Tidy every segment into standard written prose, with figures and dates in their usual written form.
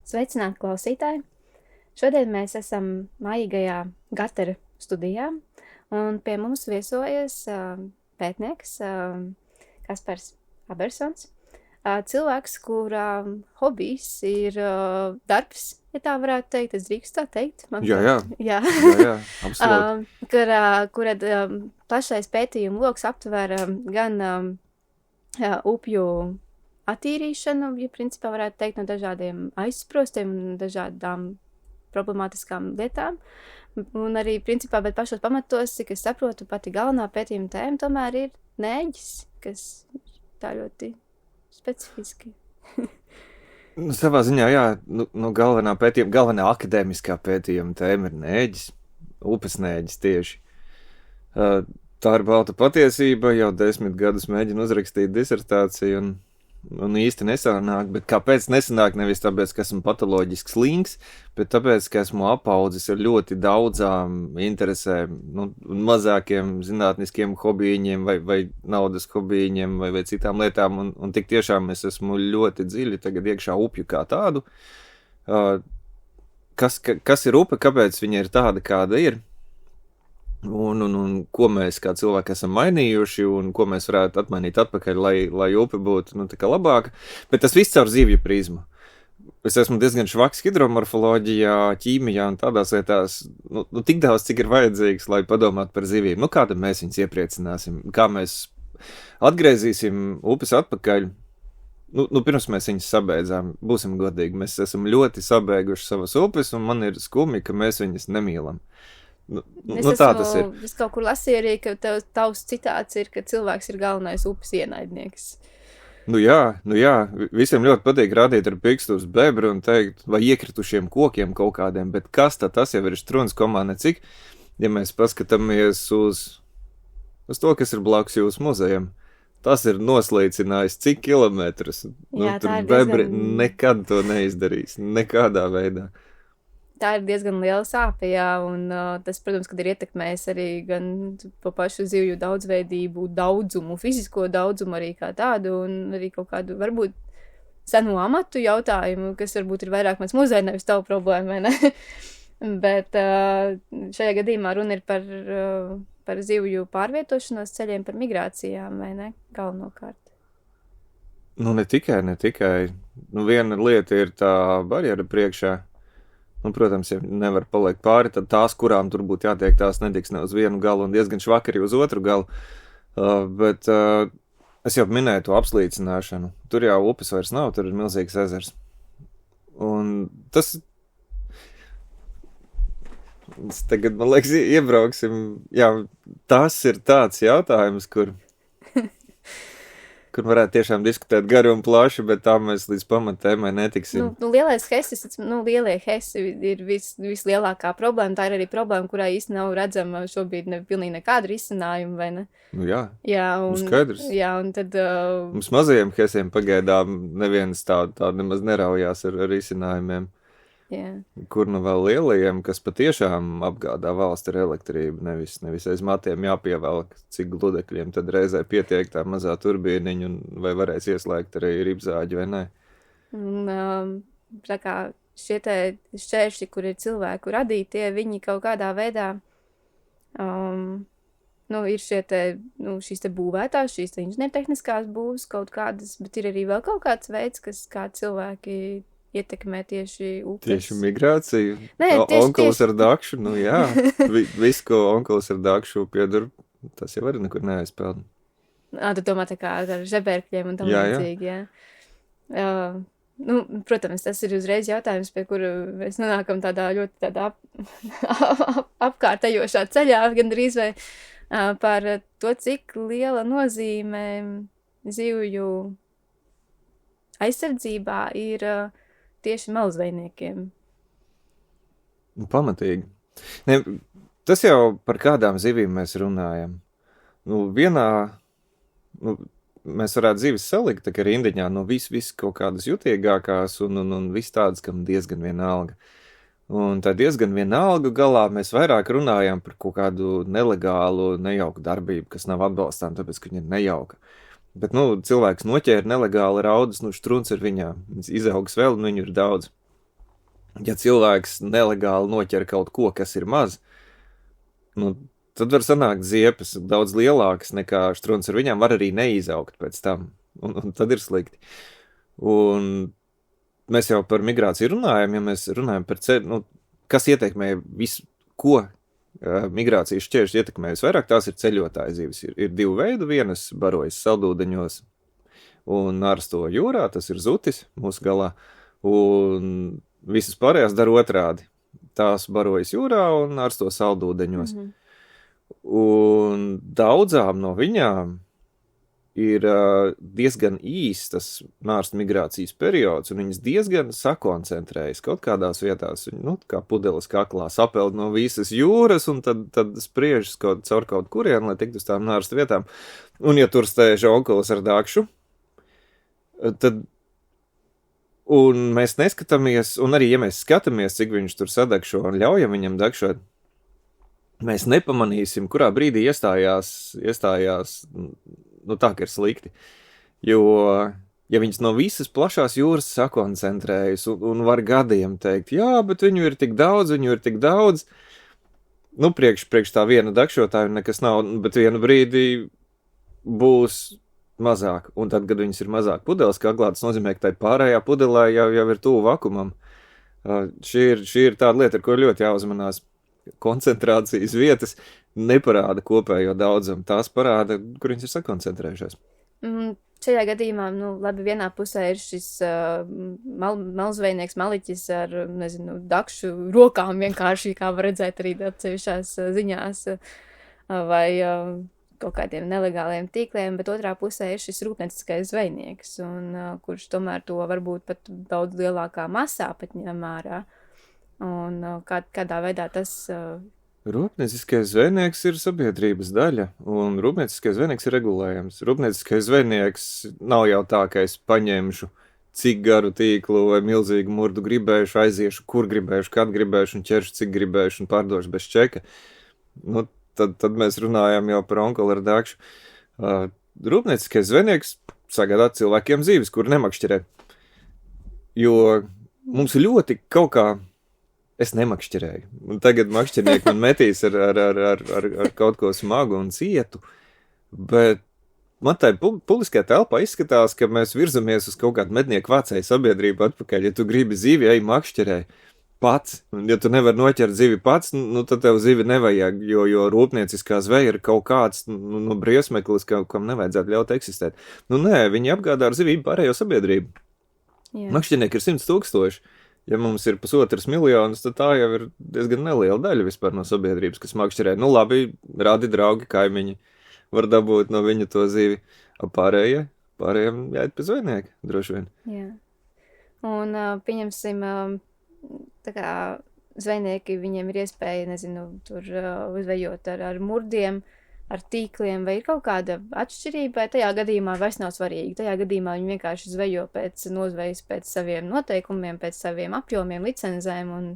Sveicināti klausītāji! Šodien mēs esam mājīgajā Gatera studijā, un pie mums viesojas pētnieks Kaspars Abersons. Cilvēks, kurā hobijs ir darbs, ja tā varētu teikt, es drīkstu tā teikt. Jā, absolūti. Kura plašais pētījumu loks aptver gan upju attīrīšanu, ja principā varētu teikt, no dažādiem aizsprostiem un dažādām problemātiskām lietām. Un arī, principā, bet pašos pamatos, cik es saprotu, pati galvenā pētījuma tēma tomēr ir nēģis, kas tā ļoti specifiski. Savā ziņā, jā, galvenā akadēmiskā pētījuma tēma ir nēģis, upes nēģis tieši. Tā ir balta patiesība, jau 10 gadus mēģinu uzrakstīt disertāciju un īsti nesanāk, bet kāpēc nesanāk? Nevis tāpēc, ka esmu patoloģisks links, bet tāpēc, ka esmu apaudzis ar ļoti daudzām interesēm, mazākiem zinātniskiem hobijiem vai naudas hobijiem vai citām lietām, un tik tiešām es esmu ļoti dziļi tagad iekšā upju kā tādu. Kas ir upe, kāpēc viņa ir tāda, kāda ir? Un ko mēs kā cilvēki esam mainījuši un ko mēs varētu atmainīt atpakaļ, lai upe būtu tā kā labāka, bet tas viss caur zivju prizmu. Es esmu diezgan švaks hidromorfoloģijā, ķīmijā un tādās lietās, tik daudz, cik ir vajadzīgs, lai padomātu par zivīm. Kā tad mēs viņus iepriecināsim, kā mēs atgriezīsim upes atpakaļ. Pirms mēs viņus sabeidzām, būsim godīgi, mēs esam ļoti sabeiguši savas upes un man ir skumji, ka mēs viņus nemīlam. Es kaut kur lasīju arī, ka tavs citāts ir, ka cilvēks ir galvenais upes ienaidnieks. Jā, visiem ļoti patīk rādīt ar pirkstu uz bebru un teikt, vai iekritušiem kokiem kaut kādiem, bet kas tad tas jau ir struns komā necik, ja mēs paskatāmies uz to, kas ir blakus jūsu muzejam. Tas ir noslīcinājis cik kilometrus. Tur bebri nekad to neizdarīs, nekādā veidā. Tā ir diezgan liela sāpe, jā, un tas, protams, kad ir ietekmējis arī gan pa pašu zivju daudzveidību, daudzumu, fizisko daudzumu arī kā tādu, un arī kaut kādu, varbūt, senu amatu jautājumu, kas varbūt ir vairāk mans muzeja, nevis tavu problēmu, vai ne? Bet šajā gadījumā runa ir par zivju pārvietošanos ceļiem, par migrācijām, vai ne? Galvenokārt. Ne tikai. Viena lieta ir tā barjera priekšā. Protams, ja nevar palikt pāri, tad tās, kurām tur būtu jātiek, tās netiks ne uz vienu galu un diezgan švaki arī uz otru galu. Bet es jau minēju to apslīcināšanu. Tur jau upes vairs nav, tur ir milzīgs ezers. Un tas... Tagad, man liekas, iebrauksim. Jā, tas ir tāds jautājums, kur varētu tiešām diskutēt gari un plaši, bet tā mēs līdz pamatēmai netiksim. Lielais hesis, lielie hesi ir vislielākā problēma. Tā ir arī problēma, kurā īsti nav redzama šobrīd pilnīgi nekāda risinājuma, vai ne? Jā, skaidrs. Jā, un tad... Mums mazajiem hesiem pagaidām neviens tā nemaz neraujās ar risinājumiem. Jā. Kur vēl lielajiem, kas patiešām apgādā valsti ar elektrību, nevis aiz matiem jāpievelk, cik gludekļiem tad reizē pietiek tā mazā turbīniņa un vai varēs ieslēgt arī ribzāģi vai nē. Tā kā šie te šķēršļi, kur ir cilvēku radītie, viņi kaut kādā veidā ir šīs te būvētās, šīs te inženiertehniskās būvs kaut kādas, bet ir arī vēl kaut kāds veids, kā cilvēki ietekmē tieši upes. Tieši migrāciju. Onkulis ar dakšu, jā. Viss, ko onkulis ar dakšu piedur, tas jau arī nekur neaizpeld. Tu domā tā kā ar žebērkļiem un tam līdzīgi, jā. Protams, tas ir uzreiz jautājums, pie kura mēs nonākam ļoti apkārtējošā ceļā, gandrīz vai par to, cik liela nozīme zivju aizsardzībā ir tieši melzvejniekiem. Pamatīgi. Tas jau par kādām zivīm mēs runājam. Mēs varētu zivis salikt tā kā rindiņā, viss kaut kādas jutīgākās un viss tādas, kam diezgan vienalga. Un tā diezgan vienalga galā mēs vairāk runājam par kaut kādu nelegālu, nejauku darbību, kas nav atbalstām, tāpēc, ka viņa ir nejauka. Bet, cilvēks noķēra nelegāli raudus, štruns ir viņā. Viņas izaugs vēl, un viņu ir daudz. ja cilvēks nelegāli noķer kaut ko, kas ir maz, nu, tad var sanākt ziepes daudz lielākas nekā štruns ar viņām, var arī neizaugt pēc tam, un tad ir slikti. Un mēs jau par migrāciju runājam, ja mēs runājam par ceļu, kas ietekmē visu, ko migrācijas šķēršļi ietekmē visvairāk, tās ir ceļotāju zivis. Ir divu veidu, vienas barojas saldūdeņos un ārsto jūrā, tas ir zutis mūsu galā, un visas pārējās dara otrādi. Tās barojas jūrā un ārsto saldūdeņos. Un daudzām no viņām ir diezgan īstas nārstu migrācijas periods, un viņas diezgan sakoncentrējas kaut kādās vietās, kā pudeles kaklā sapeld no visas jūras, un tad spriežas caur kaut kurien, lai tiktu uz tām nārstu vietām. Un ja tur stēž onkulis ar dakšu, tad, un mēs neskatāmies, un arī ja mēs skatāmies, cik viņš tur sadakšo un ļaujam viņam dakšot, mēs nepamanīsim, kurā brīdī iestājās tā, ka ir slikti. Jo, ja viņas no visas plašās jūras sakoncentrējas un var gadiem teikt, jā, bet viņu ir tik daudz, priekš tā viena dakšotāja nekas nav, bet vienu brīdī būs mazāk, un tad, kad viņas ir mazāk pudeles kaklā, tas nozīmē, ka tai pārējā pudelē jau ir tuvu vakumam. Šī ir tāda lieta, ar ko ļoti jāuzmanās. Koncentrācijas vietas neparāda kopējo daudzumu, tās parāda, kur viņas ir sakoncentrējušās. Šajā gadījumā, labi, vienā pusē ir šis malzvejnieks maliķis ar, dakšu rokām vienkārši, kā var redzēt arī atsevišķās ziņās, vai kaut kādiem nelegāliem tīkliem, bet otrā pusē ir šis rūpnieciskais zvejnieks, un kurš tomēr to varbūt pat daudz lielākā masā pat ņem ārā. Un kādā veidā tas... Rūpnieciskais zvejnieks ir sabiedrības daļa, un rūpnieciskais zvejnieks ir regulējams. Rūpnieciskais zvejnieks nav jau tā, ka es paņemšu cik garu tīklu vai milzīgu murdu gribējuši, aiziešu, kur gribējuši, kad gribējuši un ķeršu, cik gribējuši un pārdošu bez čeka. Tad mēs runājam jau par onkuli ar dakšu. Rūpnieciskais zvejnieks sagādā cilvēkiem dzīves, kur nemakšķerē. Jo mums ļoti kaut kā es nemakšķerēju. Un tagad makšķernieki man metīs ar kaut ko smagu un cietu, bet man tai publiskajā telpā izskatās, ka mēs virzamies uz kaut kādu mednieku vācēju sabiedrību atpakaļ. Ja tu gribi zivi, ej makšķerēji pats. Un ja tu nevar noķert zivi pats, tad tev zivi nevajag, jo rūpnieciskā zveja ir kaut kāds briesmeklis, kam nevajadzētu ļaut eksistēt. Nē, viņi apgādā ar zivību pārējo sabiedrību. Jā. Makšķernieki ir 100 000. Ja mums ir 1,5 miljonus, tad tā jau ir diezgan neliela daļa vispār no sabiedrības, kas makšķerē. Labi, radi draugi, kaimiņi var dabūt no viņa to zivi. Pārējiem jāiet pie zvejnieka, droši vien. Jā. Un pieņemsim, tā kā zvejnieki, viņiem ir iespēja, tur uzvejot ar murdiem, ar tīkliem, vai ir kaut kāda atšķirība, vai tajā gadījumā vairs nav svarīgi. Tajā gadījumā viņi vienkārši zvejo pēc nozvejas, pēc saviem noteikumiem, pēc saviem apjomiem, licenzēm, un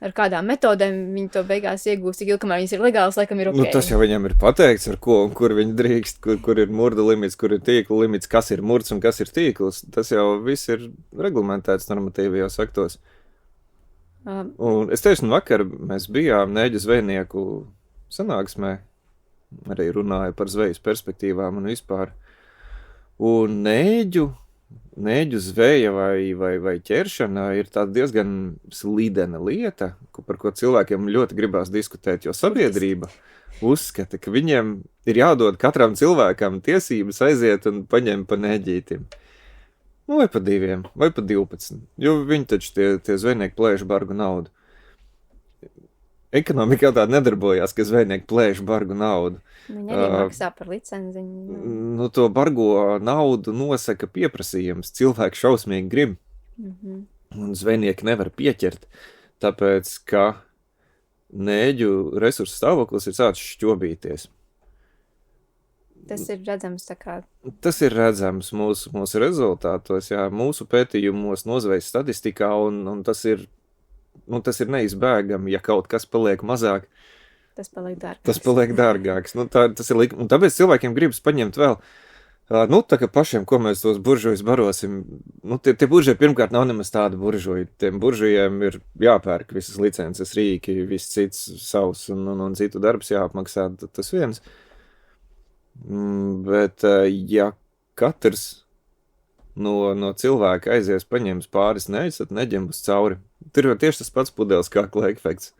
ar kādām metodēm viņi to beigās iegūst, tik ilgi, kamēr viņas ir legālas, laikam ir ok. Tas jau viņam ir pateikts, ar ko un kur viņi drīkst, kur ir murda limits, kur ir tīkla limits, kas ir murds un kas ir tīkls. Tas jau viss ir reglamentēts normatīvajos aktos. Un es teicu, vakar mēs bijām Nēģu zvejnieku sanāksmē, arī runāja par zvejas perspektīvām un vispār. Un nēģu zveja vai ķeršana ir tāda diezgan slidena lieta, par ko cilvēkiem ļoti gribās diskutēt, jo sabiedrība uzskata, ka viņiem ir jādod katram cilvēkam tiesības aiziet un paņemt pa nēģītim. Vai pa 2, vai pa 12, jo viņi taču tie zvejnieki plēš bargu naudu. Ekonomikā tā nedarbojās, ka zvejnieki plēš bargu naudu. Viņi arī maksā par licenziņu. To bargo naudu nosaka pieprasījums. Cilvēki šausmīgi grib. Un zvejnieki nevar pieķert, tāpēc, ka nēģu resursu stāvoklis ir sācis šķobīties. Tas ir redzams tā kā... Tas ir redzams mūsu rezultātos, jā, mūsu pētījumos, nozvejas statistikā, un tas ir neizbēgami, ja kaut kas paliek mazāk. Tas paliek dārgāks. Tas paliek dārgāks. Un tāpēc cilvēkiem gribas paņemt vēl. Nu, tā kā pašiem, ko mēs tos buržujus barosim, nu, tie buržuji pirmkārt nav nemaz tādi buržuji. Tiem buržujiem ir jāpērk visas licences, rīki, viss cits savs un citu darbs jāapmaksā, tas viens. Bet, ja katrs no cilvēka aizies paņems pāris neģis, tad neģiem būs cauri. Tur jau tieši tas pats pudeles kakla efekts.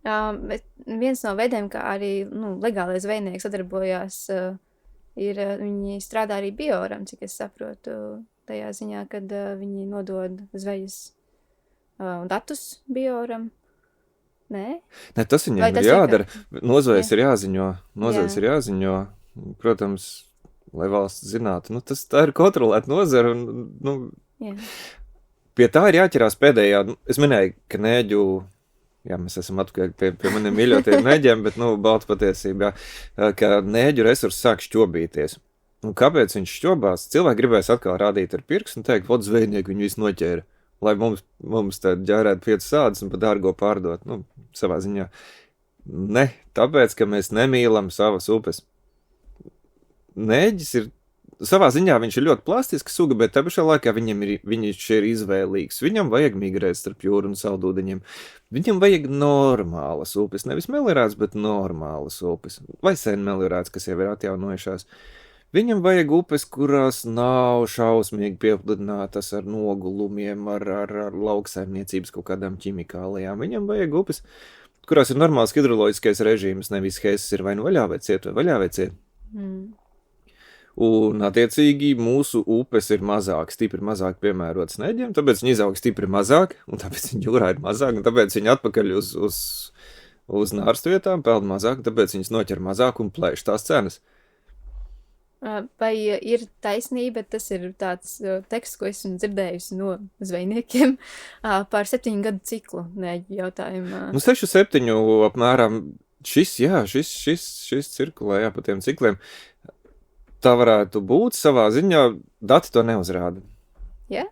Bet viens no veidiem, kā arī legālais zvejnieks sadarbojās, viņi strādā arī bioram, cik es saprotu, tajā ziņā, kad viņi nodod zvejas datus bioram. Nē? Nē, tas viņiem ir jādara. Nozvejas ir jāziņo. Ir jāziņo. Protams, lai valsts zinātu. Tā ir kontrolēta nozara. Pie tā ir jāķerās pēdējā. Es minēju, ka nēģu. Jā, mēs esam atpakaļ pie maniem mīļotajiem neģiem, bet, balta patiesībā, ka neģu resursi sāk šķobīties. Un kāpēc viņš šķobās? Cilvēki gribēs atkal rādīt ar pirkstu un teikt, vot zvejnieki viņu visu noķēra, lai mums tad ģērētu 5 sādas un pa dārgo pārdot, savā ziņā. Ne, tāpēc, ka mēs nemīlam savas upes. Neģis ir, savā ziņā viņš ir ļoti plastiska suga, bet tā pašā laikā viņš ir izvēlīgs. Viņam vajag migrēt starp jūru un saldūdeņiem. Viņam vajag normālas upes, nevis meliorāts, bet normālas upes. Vai sen meliorāts, kas jau ir atjaunojušās. Viņam vajag upes, kurās nav šausmīgi piepludinātas ar nogulumiem, ar lauksaimniecības kaut kādām ķimikālijām. Viņam vajag upes, kurās ir normāls hidroloģiskais režīms, nevis hēsis ir vai nu vaļā vai ciet, vai vaļā vai ciet. Un, attiecīgi, mūsu upes ir mazāk, stipri mazāk piemērotas neģiem, tāpēc viņi izaug stipri mazāk, un tāpēc viņi jūrā ir mazāk, un tāpēc viņi atpakaļ uz nārstu vietām peld mazāk, tāpēc viņas noķer mazāk un plēš tās cenas. Vai ir taisnība, tas ir tāds teksts, ko esmu dzirdējusi no zvejniekiem par 7 gadu ciklu neģu jautājumu? 6-7 apmēram šis cirkulē, pa tiem cikliem. Tā varētu būt savā ziņā, dati to neuzrāda. Jā?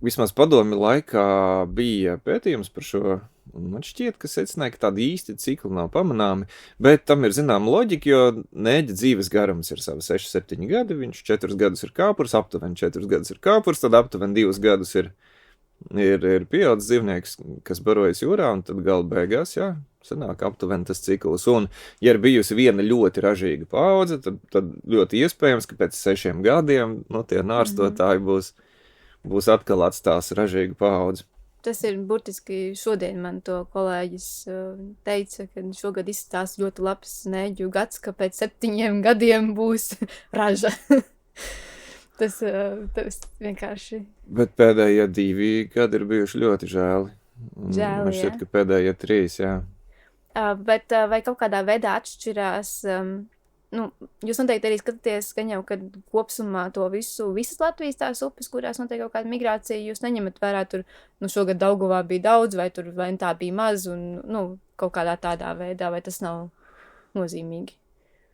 Vismaz padomi laikā bija pētījums par šo, un man šķiet, ka secināja, ka tādi īsti cikli nav pamanāmi, bet tam ir zinām loģika, jo neģa dzīves garums ir savi 6-7 gadi, viņš 4 gadus ir kāpurs, aptuveni 4 gadus ir kāpurs, tad aptuveni 2 gadus ir pieaudzis dzīvnieks, kas barojas jūrā, un tad gala beigās, sanāk aptuveni tas cikls. Un, ja ir bijusi viena ļoti ražīga paudze, tad ļoti iespējams, ka pēc 6 gadiem, tie nārstotāji būs atkal atstās ražīgu paudzi. Tas ir burtiski šodien man to kolēģis teica, ka šogad izstās ļoti labs neģu gads, ka pēc 7 gadiem būs raža. Tas vienkārši. Bet pēdējie 2 gadi ir bijuši ļoti žēli. Žēli, man šķiet, ka pēdējie 3, jā. Bet vai kaut kādā veidā atšķirās, jūs noteikti arī skatāties, ka jau, kad kopsumā to visas Latvijas tās upes, kurās notiek kaut kāda migrācija, jūs neņemat vērā tur, šogad Daugavā bija daudz, vai tā bija maz, un, kaut kādā tādā veidā, vai tas nav nozīmīgi?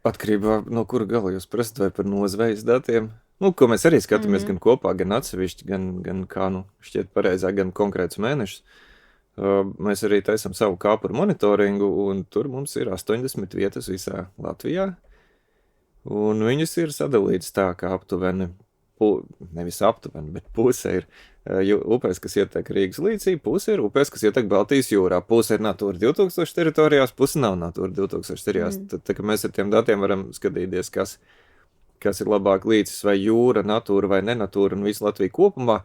Atkarībā no kura gala jūs prasat, vai par nozvejas datiem? Ko mēs arī skatāmies gan kopā, gan atsevišķi, gan kā, šķiet pareizāk, gan konkrētus mēnešus. Mēs arī taisam savu kāpuru monitoringu, un tur mums ir 80 vietas visā Latvijā. Un viņas ir sadalītas tā, ka aptuveni, nevis aptuveni, bet puse ir upēs, kas ietek Rīgas līcī, puse ir upēs, kas ietek Baltijas jūrā. Puse ir Natūra 2000 teritorijās, puse nav Natūra 2000 teritorijās. Tā kā mēs ar tiem datiem varam skatīties, kas ir labāk līcis, vai jūra, natūra vai nenatūra, un visu Latviju kopumā.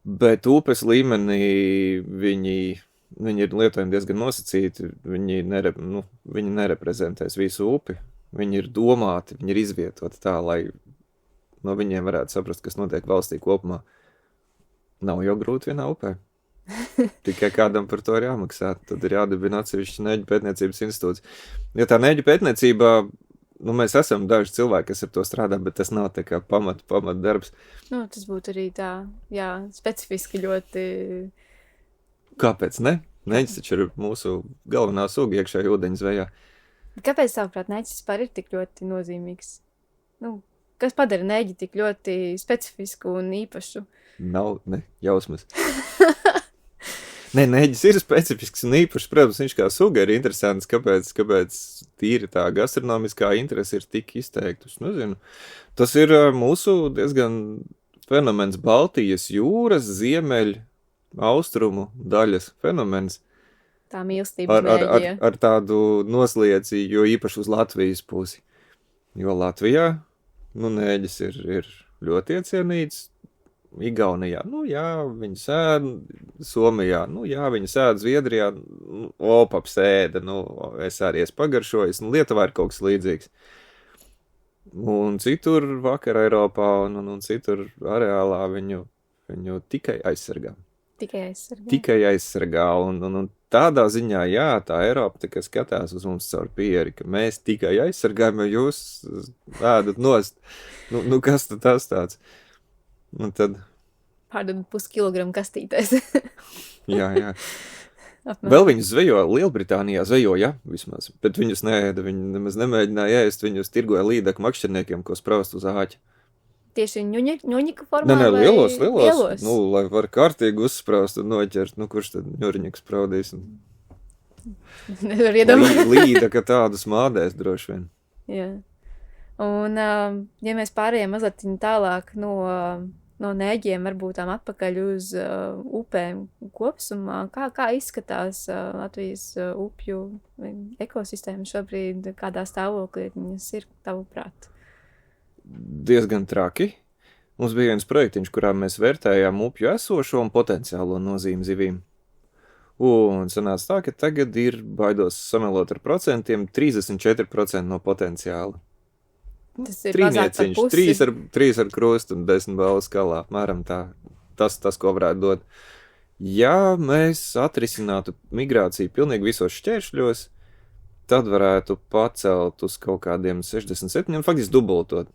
Bet upes līmenī viņi ir lietojumi diezgan nosacīti, viņi nereprezentēs visu upi, viņi ir domāti, viņi ir izvietoti tā, lai no viņiem varētu saprast, kas notiek valstī kopumā. Nav jau grūti vienā upē. Tikai kādam par to ir jāmaksā, tad ir jādibina atsevišķi neģu pētniecības institūts. Ja tā neģu pētniecībā, mēs esam daži cilvēki, kas ar to strādā, bet tas nav tā kā pamat darbs. Tas būtu arī tā, specifiski ļoti. Kāpēc ne? Neģis taču ir mūsu galvenā suga iekšējā ūdeņu zvejā. Kāpēc, tavuprāt, neģis vispār ir tik ļoti nozīmīgs? Kas padara neģi tik ļoti specifisku un īpašu? Nav, ne, jausmas. Nē, neģis ir specifisks un īpašs, protams, viņš kā suga ir interesants, kāpēc tīri tā gastronomiskā interese ir tik izteikta. Es nezinu. Tas ir mūsu diezgan fenomens Baltijas jūras, ziemeļ, austrumu daļas fenomens. Tā mīlestības mēģija. Ar tādu noslieci, jo īpaši uz Latvijas pusi. Jo Latvijā, neģis ir ļoti iecienīts. Igaunijā, jā, viņi sēd, Somijā, jā, viņi sēd, Zviedrijā, opaps ēda, es arī esmu pagaršojis, Lietuvā ir kaut kas līdzīgs. Un citur vakar Eiropā un citur areālā viņu tikai aizsargā. Tikai aizsargā, un tādā ziņā, jā, tā Eiropa tā kā skatās uz mums caur pieri, ka mēs tikai aizsargājam, jo jūs ēdat nost. Kas tad tas tāds? Un tad... Pārdod puskilogramu kastītēs. jā. Vēl viņus zvejo, Lielbritānijā zvejo, ja, vismaz. Bet viņus neēda, viņi nemaz nemēģināja ēst, viņus tirgoja līdeku makšķerniekiem, ko spraust uz āķa. Tieši ņuņika formā? Nē, lielos. Lai var kārtīgi uzspraust un noķert, kurš tad ņuriņiku spraudīs. Nevar iedomāt. Līdeka tādus mādēs droši vien. Jā. Un, ja mēs pārējām mazliet tālāk no nēģiem, varbūt tām atpakaļ uz upēm kopsumā, kā izskatās Latvijas upju ekosistēma šobrīd, kādā stāvoklī viņas ir, tavuprāt? Diezgan traki. Mums bija viens projektiņš, kurā mēs vērtējām upju esošo un potenciālo nozīmi zivīm. Un sanāca tā, ka tagad ir, baidos samelot ar procentiem, 34% no potenciāla. Tas ir mazāk par pusi. 3 ar krustu un 10 balvu skalā. Mēram tā. Tas, ko varētu dot. Ja mēs atrisinātu migrāciju pilnīgi visos šķēršļos, tad varētu pacelt uz kaut kādiem 67, faktiski dubultot.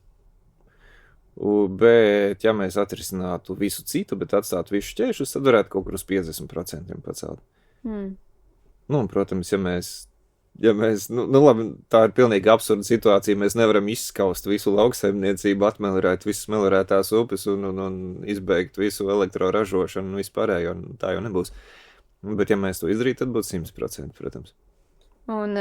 Bet, ja mēs atrisinātu visu citu, bet atstātu visu šķēršļus, tad varētu kaut kur uz 50% pacelt. Un, protams, ja mēs, labi, tā ir pilnīgi absurda situācija, mēs nevaram izskaust visu lauksaimniecību, atmelirēt visas melirētās upes un izbeigt visu elektroražošanu un vispārējo, tā jau nebūs. Bet, ja mēs to izdarītu, tad būtu 100%, protams. Un,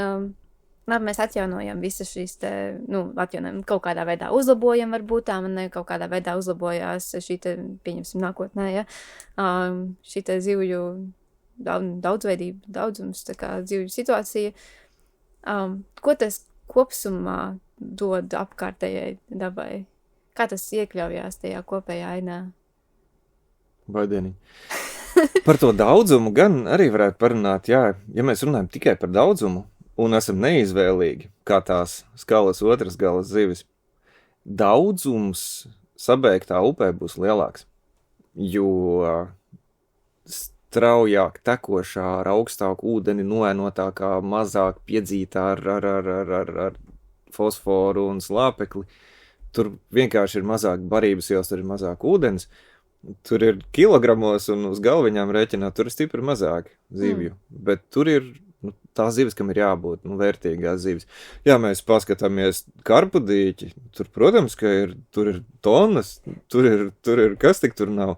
labi, mēs atjaunojam visas šīs atjaunojam, kaut kādā veidā uzlabojam varbūt tā, man kaut kādā veidā uzlabojās šī pieņemsim nākotnē, ja, šī zivju daudzveidība, daudzums, tā kā zivju situācija. Ko tas kopsumā dod apkārtējai dabai? Kā tas iekļaujās tajā kopējā ainā? Baidienī. Par to daudzumu gan arī varētu parunāt, jā, ja mēs runājam tikai par daudzumu un esam neizvēlīgi, kā tās skalas otras galas zivis, daudzums sabeigtā upē būs lielāks, jo straujāk tekošā ar augstāku ūdeni noēnotākā, mazāk piedzītā ar fosforu un slāpekli. Tur vienkārši ir mazāk barības ielas, tur ir mazāk ūdens. Tur ir kilogramos un uz galviņām rēķināt, tur ir stipri mazāk zivju. Bet tur ir tās zivis, kam ir jābūt, vērtīgās zivis. Ja mēs paskatāmies karpudīķi, tur, protams, ka tur ir tonas, tur ir kas tik tur nav.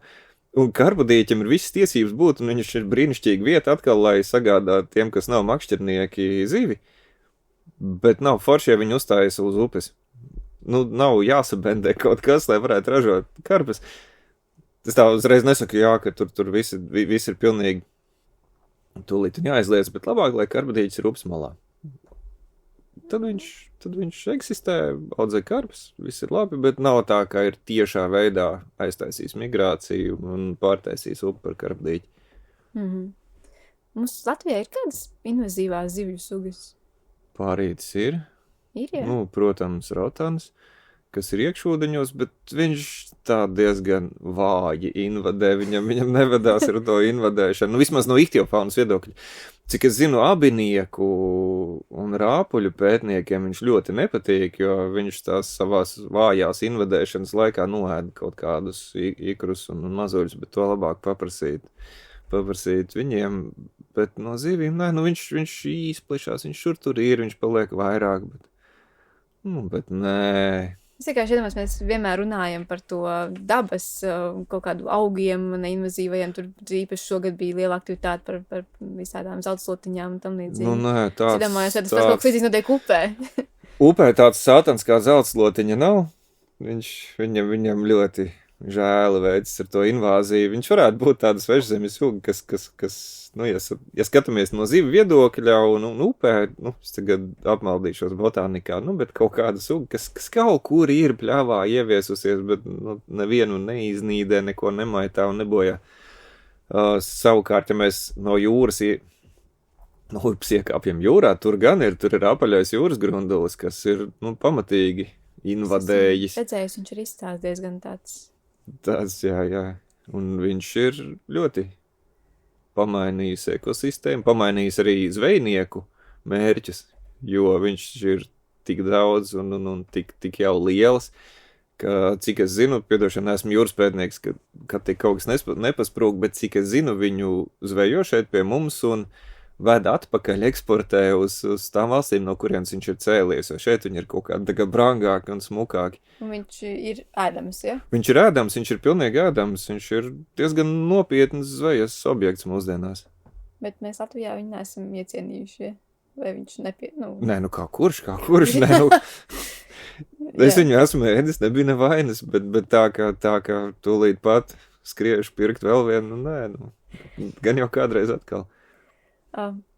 Un karbudīķim ir visas tiesības būt, un viņš ir brīnišķīga vieta atkal, lai sagādātu tiem, kas nav makšķernieki zivi, bet nav forši, ja viņi uzstājas uz upes. Nav jāsabendē kaut kas, lai varētu ražot karpes. Es tā uzreiz nesaku, jā, ka tur viss ir pilnīgi tūlīt un jāizliec, bet labāk, lai karbudīķis ir upes malā. Tad viņš eksistē, audzē karpes, viss ir labi, bet nav tā, ka ir tiešā veidā aiztaisīs migrāciju un pārtaisīs upi par karpdīķi. Mums Latvijā ir kādas invazīvās zivju sugas? Pārītis ir. Ir, jā? Protams, rotans, kas ir iekšūdeņos, bet viņš tā diezgan vāji invadē, viņam nevedās ar to invadēšanu, vismaz no ihtiofaunas viedokļa. Cik es zinu, abinieku un rāpuļu pētniekiem viņš ļoti nepatīk, jo viņš tās savās vājās invadēšanas laikā noēda kaut kādus ikrus un mazuļus, bet to labāk paprasīt viņiem, bet no zivīm, viņš izplešās, viņš šur tur ir, viņš paliek vairāk, bet nē. Es vienkārši iedomājos, mēs vienmēr runājam par to dabas kaut kādu augiem, neinvazīvajiem, tur īpaši šogad bija liela aktivitāte par visādām zeltslotiņām un tam līdzīgi. Nu, nē, tāds... Es iedomājos, vai tas pats kaut kas līdzīgs notiek upē. Upē tāds sātans kā zeltslotiņa nav. Viņam ļoti žēli veids ar to invāziju. Viņš varētu būt tāda svežzemes suga, kas nu, ja skatāmies no zivu viedokļa un upē, nu, es tagad apmaldīšos botānikā, nu, bet kaut kāda suga, kas kaut kur ir pļāvā ieviesusies, bet nu, nevienu neiznīdē, neko nemaitā un nebojā. Savukārt, ja mēs no jūras iekāpjam jūrā, tur ir apaļais jūras grundulis, kas ir, nu, pamatīgi invadējis. Redzējis, viņš ir izstāsts diezgan tāds. Tas, jā. Un viņš ir ļoti pamainījis ekosistēmu, pamainījis arī zvejnieku mērķus, jo viņš ir tik daudz un tik jau liels, ka, cik es zinu, piedošana, esmu jūras pētnieks, ka tik kaut kas nepasprūk, bet cik es zinu, viņu zvejo šeit pie mums un ved atpakaļ eksportē uz tām valstīm, no kurienes viņš ir cēlies, jo šeit viņi ir kaut kādi tā kā brangāki un smukāki. Un viņš ir ēdams, ja? Viņš ir ēdams, viņš ir pilnīgi ēdams, viņš ir diezgan nopietnas zvejas objekts mūsdienās. Bet mēs Latvijā viņu neesam iecienījuši, vai viņš Nē, nu kā kurš, nē, nu... Es viņu esmu ēdis, nebija nevainas, bet tā kā tūlīt pat skriešu pirkt vēl vienu, gan jau kādreiz atkal.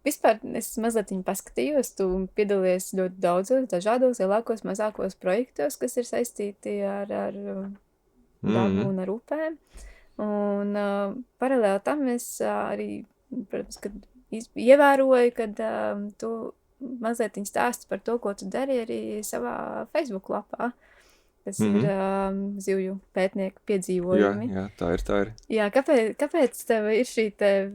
Vispār es mazliet viņu paskatījos, tu piedalies ļoti daudzos, dažādos, lielākos, mazākos projektos, kas ir saistīti ar dabu un ar upēm. Un paralēli tam es arī, protams, kad ievēroju, kad tu mazliet stāsti par to, ko tu dari arī savā Facebook lapā. Tas ir zivju pētnieku piedzīvojumi. Jā, tā ir. Jā, kāpēc tev ir šī te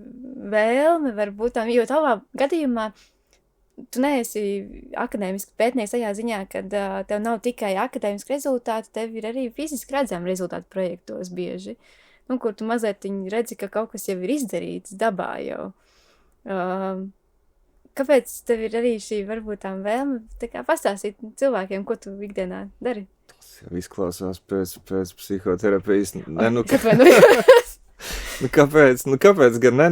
vēlme varbūt tam, jo tavā gadījumā tu neesi akadēmiski pētnieks tajā ziņā, kad tev nav tikai akadēmiski rezultāti, tev ir arī fiziski redzami rezultāti projektos bieži, nu, kur tu mazliet redzi, ka kaut kas jau ir izdarīts dabā jau. Kāpēc tev ir arī šī varbūt tām vēlme tā kā pastāstīt cilvēkiem, ko tu ikdienā dari? Jau izklausās pēc psihoterapijas. Kāpēc gan ne?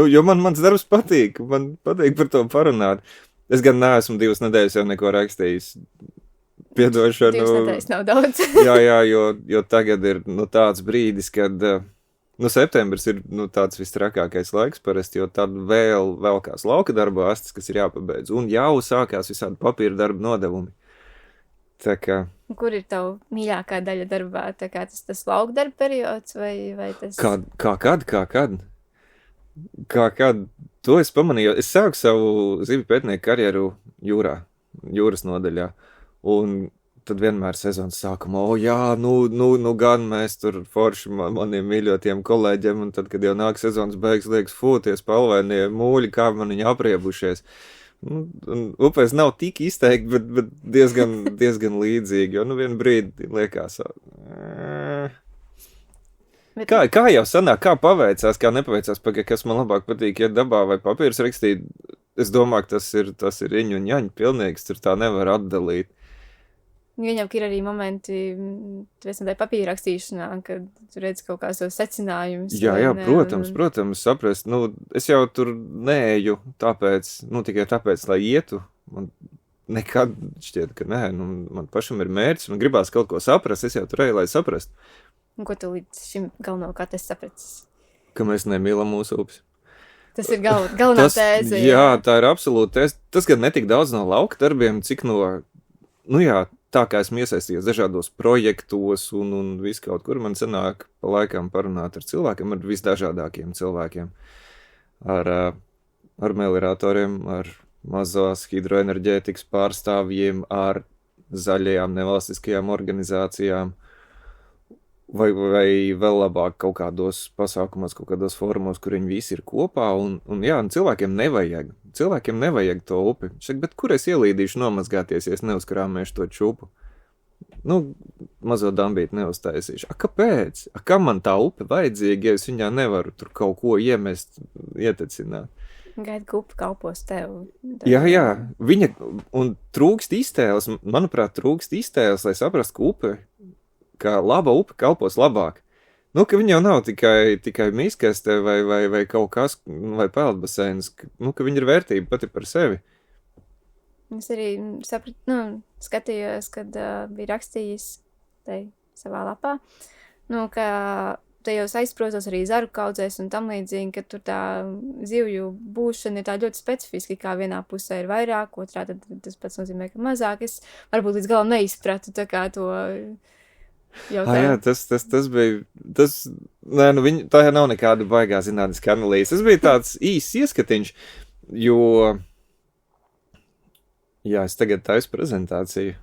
Jo mans darbs patīk. Man patīk par to parunāt. Es gan neesmu 2 nedēļas jau neko rakstījis. Piedošanu. 2 nedēļas nav daudz. jā, jo tagad ir tāds brīdis, kad septembris ir tāds vistrakākais laiks parasti, jo tad vēl kās lauka darba astes, kas ir jāpabeidz. Un jau sākās visādi papīra darba nodevumi. Tā kā... Kur ir tavu mīļākā daļa darbā? Tā kā tas lauka darba periods vai tas... Kā kad? To es pamanīju. Es sāku savu zivju pētnieku karjeru jūras nodaļā. Un tad vienmēr sezonas sākumā, gan mēs tur forši maniem mīļotiem kolēģiem, un tad, kad jau nāk sezonas beigas, liekas, tie spalvainie mūļi, kā man viņi apriebušies. Upēs nav tik izteikti, bet diezgan līdzīgi, jo vienu brīdi liekas. Kā jau sanāk, kā paveicās, kā nepaveicās, kas man labāk patīk, iet dabā vai papīrus rakstīt, es domāju, ka tas ir iņu un jaņu pilnīgs, tur tā nevar atdalīt. Viņam ir arī momenti, tā papīra rakstīšanā, kad tu redz kaut kāds secinājumus. Jā, protams, saprast. Es jau tur neeju tikai tāpēc, lai ietu. Man nekad šķiet, ka nē, man pašam ir mērķis, man gribās kaut ko saprast, es jau tur eju, lai saprastu. Un ko tu līdz šim galvenokārt esi sapratis? Ka mēs nemīlam mūsu upes. Tas ir galvenā tēze. Jā, tā ir absolūti tēze. Tas gan netik daudz no lauka darbiem, cik no, tā kā esmu iesaistījies dažādos projektos un visu kaut kur, man sanāk pa laikām parunāt ar cilvēkiem, ar visdažādākiem cilvēkiem, ar melioratoriem, ar mazās hidroenerģētikas pārstāvjiem, ar zaļajām nevalstiskajām organizācijām, vai vēl labāk kaut kādos pasākumos, kaut kādos fórumos, kur viņi visi ir kopā, un cilvēkiem nevajag to upi. Bet kur es ielīdīšu nomazgāties, ja es neuzkrāmēšu to čupu? Mazo dambīti neuztaisīšu. Kāpēc? Kam man tā upe vajadzīga, ja es viņā nevaru tur kaut ko iemest, ietecināt? Gaida, ka upe kalpos tev. Jā, viņa, un trūkst iztēles, manuprāt, lai saprastu, ka upe, kā laba upe kalpos labāk. Nu, ka viņa jau nav tikai mīskaste vai kaut kas, vai peldbaseins, ka viņa ir vērtība pati par sevi. Es arī skatījos, kad bija rakstījis te savā lapā, ka tajos aizprotos arī zaru kaudzēs un tam līdzīgi, ka tur tā zivju būšana ir tā ļoti specifiski, kā vienā pusē ir vairāk, otrā tad tas pats nozīmē, ka mazāk. Es varbūt līdz galam neizpratu tā kā to jautājumu. Jā, tas bija, tā nav nekāda baigā zinātniska analīze. Tas bija tāds īsts ieskatiņš, jo, jā, es tagad taisu prezentāciju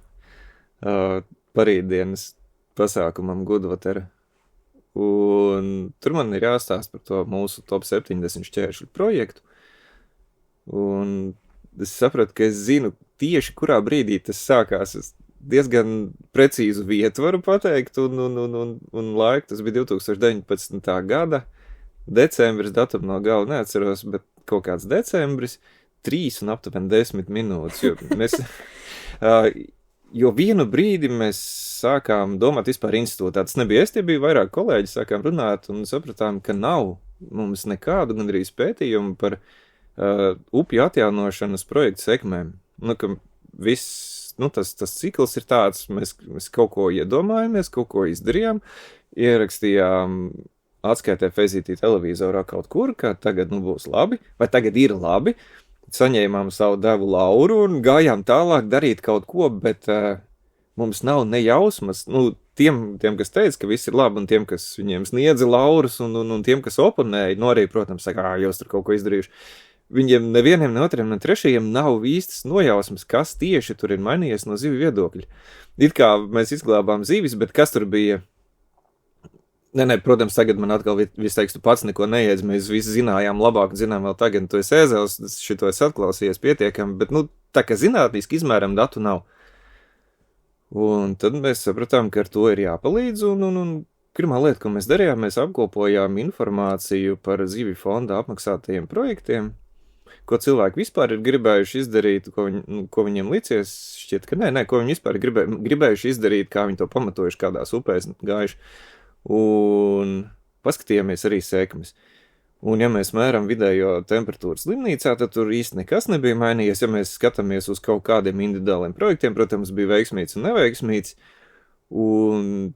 parītdienas pasākumam Goodwater. Un tur man ir jāstāst par to mūsu top 70 šķēršļu projektu. Un es sapratu, ka es zinu tieši kurā brīdī tas sākās. Es diezgan precīzu vietu varu pateikt un laiku. Tas bija 2019. gada decembris, datumu no galva neatceros, bet kaut kāds decembris, 3 un aptuveni 10 minūtes. Jo vienu brīdi mēs sākām domāt vispār institūtā. Tas nebija es, tie bija vairāk kolēģi, sākām runāt un sapratām, ka nav mums nekādu gandrīz pētījumu par upju atjaunošanas projektu sekmēm. Ka viss, tas cikls ir tāds, mēs kaut ko iedomājamies, kaut ko izdarījām, ierakstījām atskaitē fezītī televizorā kaut kur, ka tagad būs labi, vai tagad ir labi, saņēmām savu devu lauru un gājām tālāk darīt kaut ko, bet mums nav ne jausmas, tiem, kas teica, ka viss ir labi, un tiem, kas viņiem sniedza laurus, un tiem, kas oponēja, arī, protams, saka, jūs tur kaut ko izdarījuši. Viņiem nevieniem, ne otriem, ne trešajiem nav īstas nojausmas, kas tieši tur ir mainījies no zivju viedokļa. It kā mēs izglābām zivis, bet kas tur bija? Protams, tagad man atkal viss teiks, tu pats neko neiedz, mēs visi zinājām labāk un zinām vēl tagad, tu esi ēzels, šito es atklausījies pietiekami, bet, tā kā zinātniski izmēram datu nav. Un tad mēs sapratām, ka ar to ir jāpalīdz, un pirmā lieta, ko mēs darījām, mēs apkopojām informāciju par zivju fonda apmaksātajiem projektiem, ko cilvēki vispār ir gribējuši izdarīt, ko viņiem licies, šķiet, ka ko viņi vispār gribējuši izdarīt, kā viņi to pamatojuši, kādās upēs gājuši. Un paskatījāmies arī sekmes. Un ja mēs mēram vidējo temperatūru slimnīcā, tad tur īsti nekas nebija mainījies. Ja mēs skatāmies uz kaut kādiem individuāliem projektiem, protams, bija veiksmīgs un neveiksmīgs. Un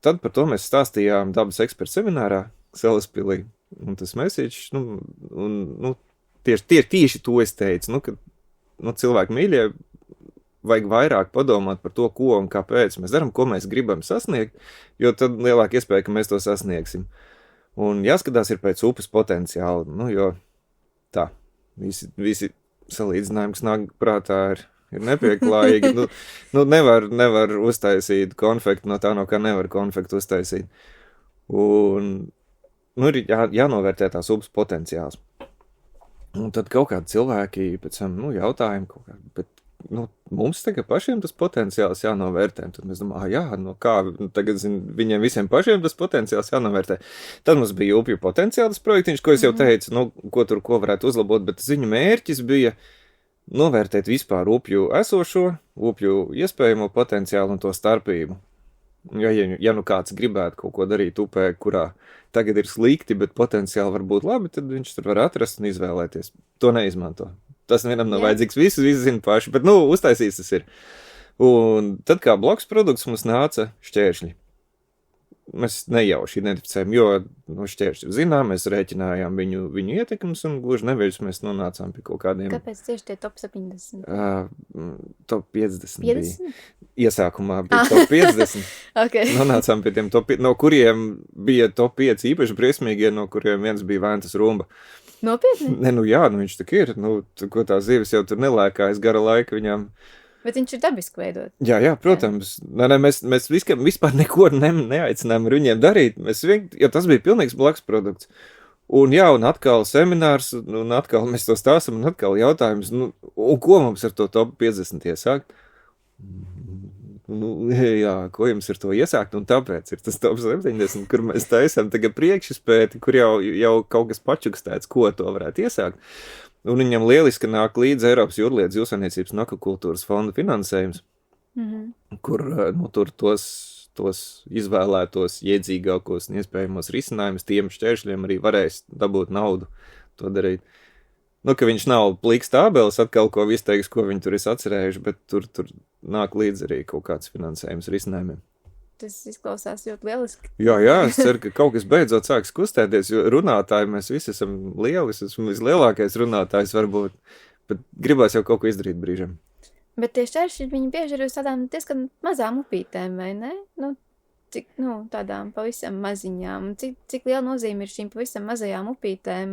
tad par to mēs stāstījām dabas ekspertu seminārā Salaspilī. Un tas mēsīčs, tieši to es teicu, ka cilvēki mīļie, vajag vairāk padomāt par to, ko un kāpēc mēs darām, ko mēs gribam sasniegt, jo tad lielāka iespēja, ka mēs to sasniegsim. Un jāskatās ir pēc upes potenciāla, jo tā, visi salīdzinājumi, kas nāk prātā, ir nepieklājīgi. Nevar uztaisīt konfektu, no kā nevar konfektu uztaisīt. Un ir jānovērtē tās upes potenciāls. Un tad kaut kādi cilvēki pēc tam, jautājumi kaut kādi, bet mums tagad pašiem tas potenciāls jānovērtē. Tad mēs domājam, tagad viņiem visiem pašiem tas potenciāls jānovērtē. Tad mums bija upju potenciāls projektiņš, ko es jau teicu, ko varētu uzlabot, bet ziņu mērķis bija novērtēt vispār upju esošo, upju iespējamo potenciālu un to starpību. Ja kāds gribētu kaut ko darīt upē, kurā tagad ir slikti, bet potenciāli var būt labi, tad viņš tur var atrast un izvēlēties. To neizmanto. Tas nevienam nav vajadzīgs, visi zina paši, bet, uztaisīs tas ir. Un tad kā bloks produkts mums nāca šķēršļi. Mēs nejauši identificējam, jo šķēršļi zinām, mēs rēķinājām viņu ietekmes un gluži neveļus mēs nonācām pie kaut kādiem. Kāpēc tieši tie top 70? Top 50 bija. Iesākumā bija top 50. Okay. Nonācām pie tiem top 5, no kuriem bija top 5 īpaši briesmīgie, no kuriem viens bija Ventas rumba. Nopietni? Viņš tak ir, ko tā zivis jau tur nelēkājas gara laika viņām. Bet viņš ir dabiski veidot. Jā, protams. Mēs vispār neko neaicinām ar viņiem darīt, jo tas bija pilnīgs blakus produkts. Un atkal seminārs, un atkal mēs to stāstam, un atkal jautājums, un ko mums ar to top 50 iesākt? jā, ko jums ir to iesākt, un tāpēc ir tas top 70, kur mēs taisām tagad priekšspēti, kur jau kaut kas pačukstēts, ko to varētu iesākt. Un viņam lieliski nāk līdz Eiropas jūrlietas jūrsaimniecības un akvakultūras fonda finansējums, kur tur tos izvēlētos iedzīgākos un iespējamos risinājumus tiem šķēršļiem arī varēs dabūt naudu to darīt. Ka viņš nav pliks tābeles atkal, ko viss teiks, ko viņi tur ir atcerējuši, bet tur nāk līdz arī kaut kāds finansējums risinājumiem. Tas izklausās ļoti lieliski. Jā, es ceru, ka kaut kas beidzot sāks kustēties, jo runātāji mēs visi esam lieli, es esmu vislielākais runātājs varbūt, bet gribās jau kaut ko izdarīt brīžam. Bet tie šķēršļi, viņi bieži ir uz tādām diezgan mazām upītēm, vai ne? Tādām pavisam maziņām. Cik liela nozīme ir šīm pavisam mazajām upītēm?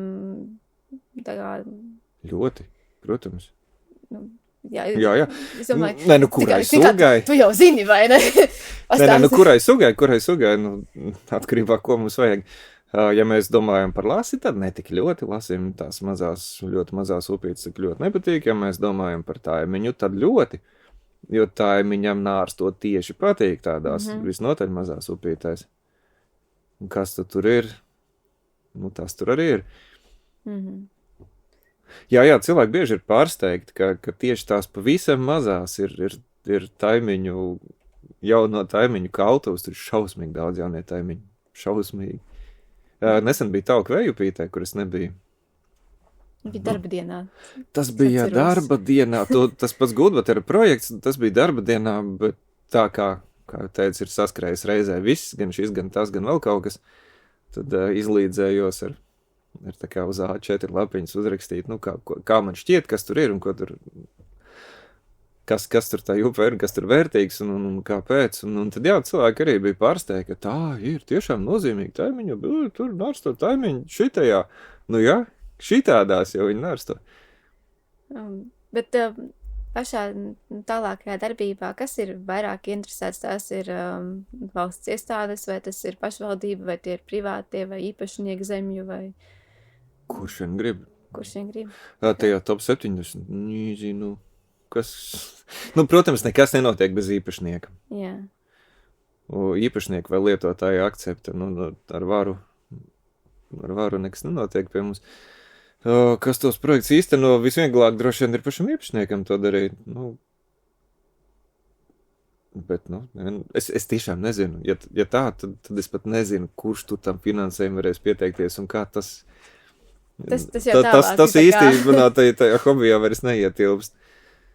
Ļoti, protams. Jā. Es domāju, kurai sugai? Tu jau zini, vai ne? Kurai sugai, atkarībā, ko mums vajag. Ja mēs domājam par lasi, tad ne tik ļoti lasim tās ļoti mazās upītes, tik ļoti nepatīk. Ja mēs domājam par taimiņu, tad ļoti, jo taimiņam nārstot tieši patīk tādās visnotaļ mazās upītēs. Un kas tur ir? Tas tur arī ir. Jā, cilvēki bieži ir pārsteigti, ka tieši tās pavisam mazās ir taimiņu, jauno taimiņu kautuvs, tur ir šausmīgi daudz jaunie taimiņi. Šausmīgi. Nesen bija Tauku vējupītē, kur es nebiju. Bija darba dienā. Tas bija darba dienā. Tas pats Gudvatera projekts, tas bija darba dienā, bet tā kā teicu, ir saskrējis reizē viss, gan šis, gan tas, gan vēl kaut kas. Tad izlīdzējos ar tā kā uz A4 lapiņas uzrakstīt, kā man šķiet, kas tur ir un ko tur, kas tur tā upē ir, kas tur vērtīgs un kāpēc. Un tad cilvēki arī bija pārsteigti, ka tā ir tiešām nozīmīgi taimiņu, tur nārsto taimiņu šitajā. Šitādās jau viņi nārsto. Bet pašā tālākajā darbībā, kas ir vairāk interesēts, tās ir valsts iestādes, vai tas ir pašvaldība, vai tie ir privātie, vai īpašnieki zemju, vai... Kurš vien grib? Tajā top 70, kas... protams, nekas nenotiek bez īpašnieka. Jā. Īpašnieki vai lietotāji akcepta, ar varu nekas nenotiek pie mums. Kas tos projekts īsteno, visvieglāk droši vien ir pašam īpašniekam to darīt. Bet, es tiešām nezinu. Ja tā, tad es pat nezinu, kurš tu tam finansējumu varēs pieteikties un kā tas... Tas jau tālāk. Tas īstenībā tajā hobijā vairs neietilpst.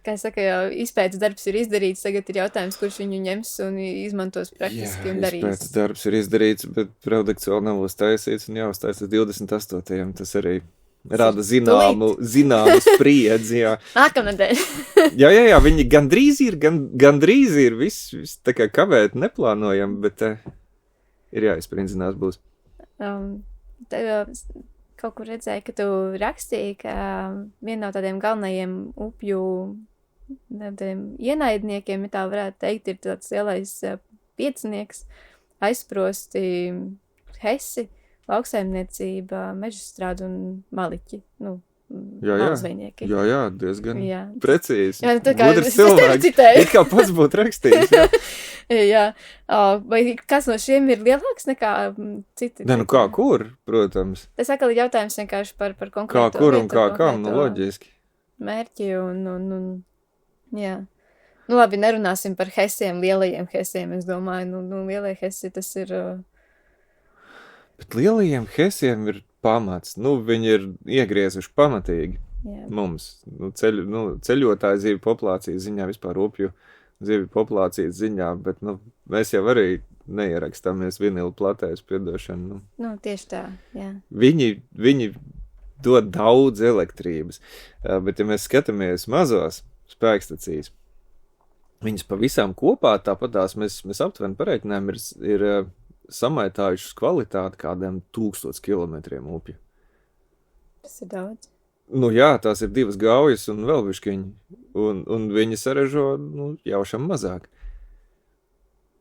Kā saka, jau izpētes darbs ir izdarīts, tagad ir jautājums, kurš viņu ņems un izmantos praktiski un darīs. Jā, izpētes darbs ir izdarīts, bet produkts vēl nav uztaisīts un jāuztaisīs 28. Tas arī rada zināmu spriedzi, jā. Nākamnedēļ. jā, viņi gandrīz ir viss tā kā kavēt neplānojam, bet ir jāizprindzinās būs. Kaut kur redzēju, ka tu rakstīji, ka viena no tādiem galvenajiem upju ienaidniekiem, ja tā varētu teikt, ir tāds lielais piecinieks, aizsprosti hesi, lauksaimniecība, mežastrāde un maliķi, malzveinieki. Jā, diezgan precīzi. Jā, tā kā gudrs cilvēks, it kā pats būtu rakstījis, jā. Jā, vai kas no šiem ir lielāks nekā citi? Kā kur, protams. Tas atkal ir jautājums vienkārši par konkrēto kā kur un kā kam, loģiski. Mērķi un jā. Labi, nerunāsim par hesiem, lielajiem hesiem, es domāju, lielie hesi tas ir... Bet lielajiem hesiem ir pamats, viņi ir iegriezuši pamatīgi mums, ceļotāju zivju populācijas ziņā, vispār upju zivju populācijas ziņā, bet, mēs jau arī neierakstāmies vinilu platēs, piedošanu. Tieši tā, jā. Viņi dod daudz elektrības, bet ja mēs skatāmies mazos spēkstacijas, viņas pavisam kopā, tāpatās mēs aptuveni pareiķinājām, ir samaitājušas kvalitāti kādiem 1000 kilometriem upju. Tas ir daudz. Jā, tās ir 2 gaujas un vēl biškiņi, un viņi saražo, jaušam mazāk.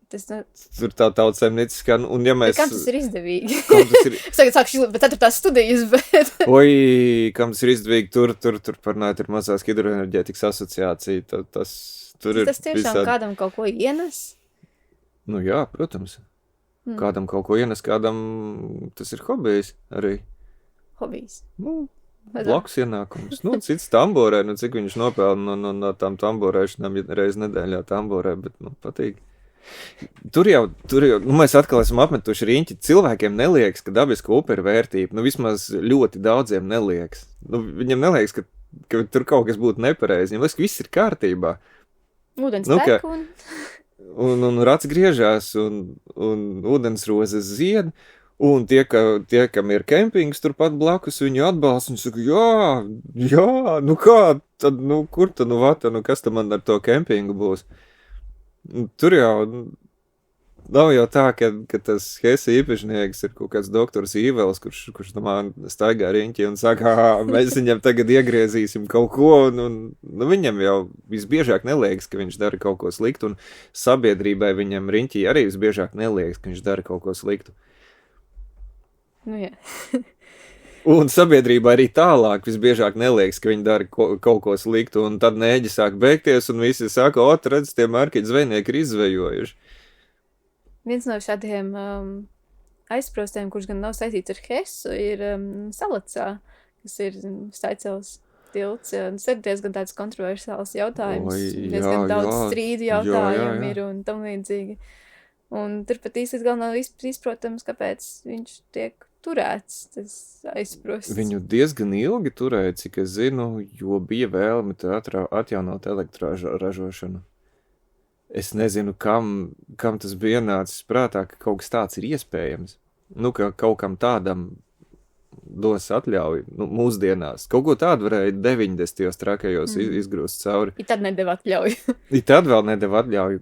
Tur tā tautsaimnieciskā, un ja mēs... Kam tas ir izdevīgi? Kam tas ir... Sākšu bet 4. studijas, bet... Kam tas ir izdevīgi, tur parunājot ar mazās hidroenerģētikas asociāciju, tas tur ir Tas tiešām visādi. kādam kaut ko ienes? Nu jā, protams. Kādam kaut ko ienes, kādam tas ir hobijs arī. Hobijs. Nu, blakus ienākums. Nu, cits tamborē, nu, cik viņš nopelna no tām tamborēšanām reiz nedēļā tamborē, bet, nu, patīk. Tur jau, nu, mēs atkal esam apmetuši riņķi. Cilvēkiem neliekas, ka dabiska upe ir vērtība. Nu, vismaz ļoti daudziem neliekas. Nu, viņam neliekas, ka tur kaut kas būtu nepareizi. Viņam liekas, ka viss ir kārtībā. Ūdens Nu, tek un rats griežās, un ūdensrozes zied, un tie, kam ir kempings turpat blakus, viņu atbalsta, un saka, jā, nu kā, tad, nu, kur tad, nu, vata, nu, kas tad man ar to kempingu būs? Tur jau nav jau tā, ka tas Hesse īpašnieks ir kaut kāds doktors Īvels, kurš man staigā riņķi un saka, mēs viņam tagad iegriezīsim kaut ko, un nu, viņam jau visbiežāk neliekas, ka viņš dara kaut ko sliktu, un sabiedrībai viņam riņķī arī visbiežāk neliekas, ka viņš dara kaut ko sliktu. Nu, jā. Un sabiedrībā arī tālāk visbiežāk neliekas, ka viņi dara kaut ko sliktu, un tad nēģi sāk beigties, un visi saka, redz, tie markeļu zvejnieki ir izvejojuši. Viens no šādiem aizsprostiem, kurš gan nav saistīts ar Hessu, ir Salacā, kas ir Staicels tilts. Tas ir diezgan tāds kontroversiāls jautājums. Diezgan daudz strīdu jautājumu ir un tam līdzīgi. Un tur pat īsti vēl nav izprotams, kāpēc viņš tiek turēts, tas aizsprosts. Viņu diezgan ilgi turēja, cik es zinu, jo bija vēlme atjaunot elektroražošanu. Es nezinu, kam tas bija ienācis prātā, ka kaut kas tāds ir iespējams. Nu, ka kaut kam tādam dos atļauju, nu, mūsdienās. Kaut ko tādu varēja 90. trakajos izgrūst cauri. I tad nedeva atļauju. I tad vēl nedeva atļauju,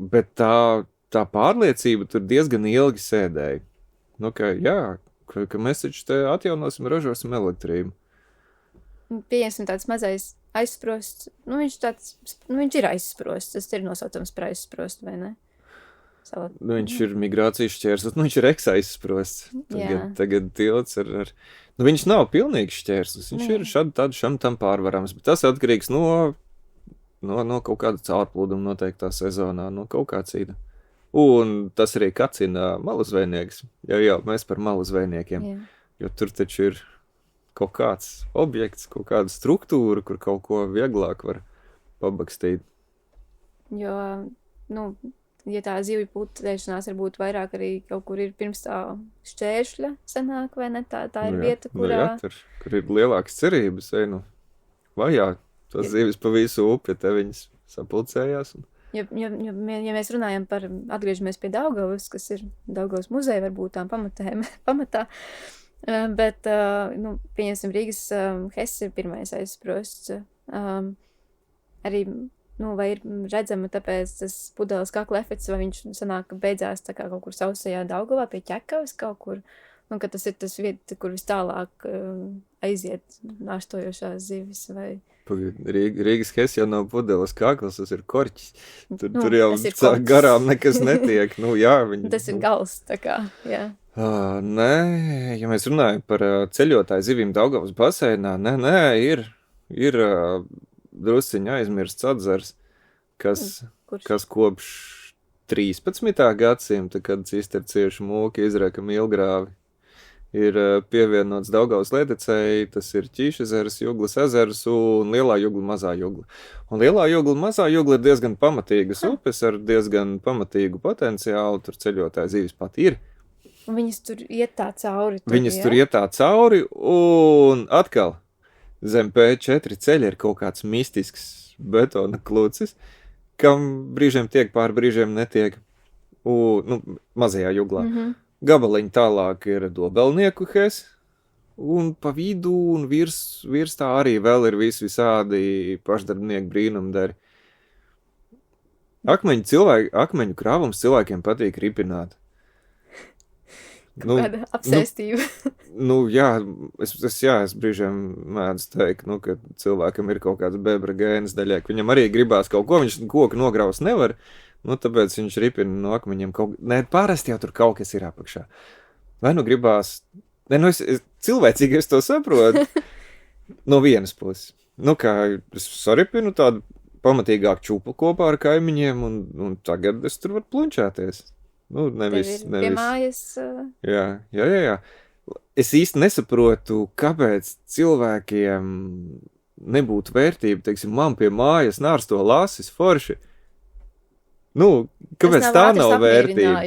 bet tā pārliecība tur diezgan ilgi sēdēja. Nu, ka mēs taču te atjaunosim, ražosim elektrību. Pieņemsim tāds mazais aizsprosts. Nu, viņš ir aizsprosts. Tas ir nosaucams par aizsprostu, vai ne? Nu, viņš ir migrācijas šķērslis. Nu, viņš ir aizsprosts. Tagad tilts ar... Nu, viņš nav pilnīgs šķērslis. Viņš ir šam tam pārvarams. Bet tas atkarīgs no kaut kāda caurplūduma noteiktā sezonā, no kaut kā cita. Un tas arī kacina maluzvejnieks. Jā, mēs par maluzvejniekiem. Jo tur taču ir kaut kāds objekts, kaut kāda struktūra, kur kaut ko vieglāk var pabakstīt. Jo, nu, ja tā zivju putēšanās varbūt vairāk arī kaut kur ir pirms tā šķēršļa sanāk, vai ne? Tā ir vieta, kurā... Kur ir lielākas cerības, vajā tas zivis pa visu upi, ja te viņas sapulcējās un... Ja mēs runājam par, atgriežamies pie Daugavas, kas ir Daugavas muzeja, varbūt tām pamatā, bet, pieņemsim, Rīgas Hess ir pirmais aizsprosts. Arī, vai ir redzama tāpēc tas pudeles kakla efekts, vai viņš sanāk beidzās tā kā kaut kur sausajā Daugavā pie Ķekavas kaut kur, ka tas ir tas vieta, kur vis tālāk aiziet nāštojošās zivis, vai... Rīgas Hess jau nav pudeles kakls, tas ir korķis. Tur jau garām nekas netiek. Tas ir gals, tā kā, jā. Nē, ja mēs runājam par ceļotāju zivīm Daugavas baseinā, ir drusciņi aizmirsts atzars, kas kopš 13. gadsimta, kad cisterciešu mūki izreka Milgrāvi, ir pievienots Daugavas ledecei, tas ir Ķīšezers, Juglas ezers un Lielā Jugla, Mazā Jugla. Un Lielā Jugla, Mazā Jugla ir diezgan pamatīgas upes ar diezgan pamatīgu potenciālu, tur ceļotāji zivis pat ir. Un viņas tur iet tā cauri. Tur iet tā cauri, un atkal zem P4 ceļa ir kaut kāds mistisks betona klucis, kam brīžiem tiek pār brīžiem netiek, Mazajā Juglā. Gabaliņi tālāk ir Dobelnieku Hess, un pa vidu un virs tā arī vēl ir visādi pašdarbnieku brīnumdari. Akmeņu krāvums cilvēkiem patīk ripināt. Kāda apsēstība. Es brīžiem mēdzu teikt, ka cilvēkam ir kaut kāds bebra gēnas daļai, ka viņam arī gribās kaut ko, viņš koku nograust nevar, tāpēc viņš ripina no akmeņiem parasti jau tur kaut kas ir apakšā. Vai gribās... cilvēcīgi es to saprotu. No vienas puses. Kā es saripinu tādu pamatīgāk čupu kopā ar kaimiņiem, un tagad es tur varu plunčāties. Nu, nevis. Pie mājas. Jā. Es īsti nesaprotu, kāpēc cilvēkiem nebūtu vērtība, teiksim, man pie mājas nārsto lasis forši. Nu, kāpēc tā nav vērtība?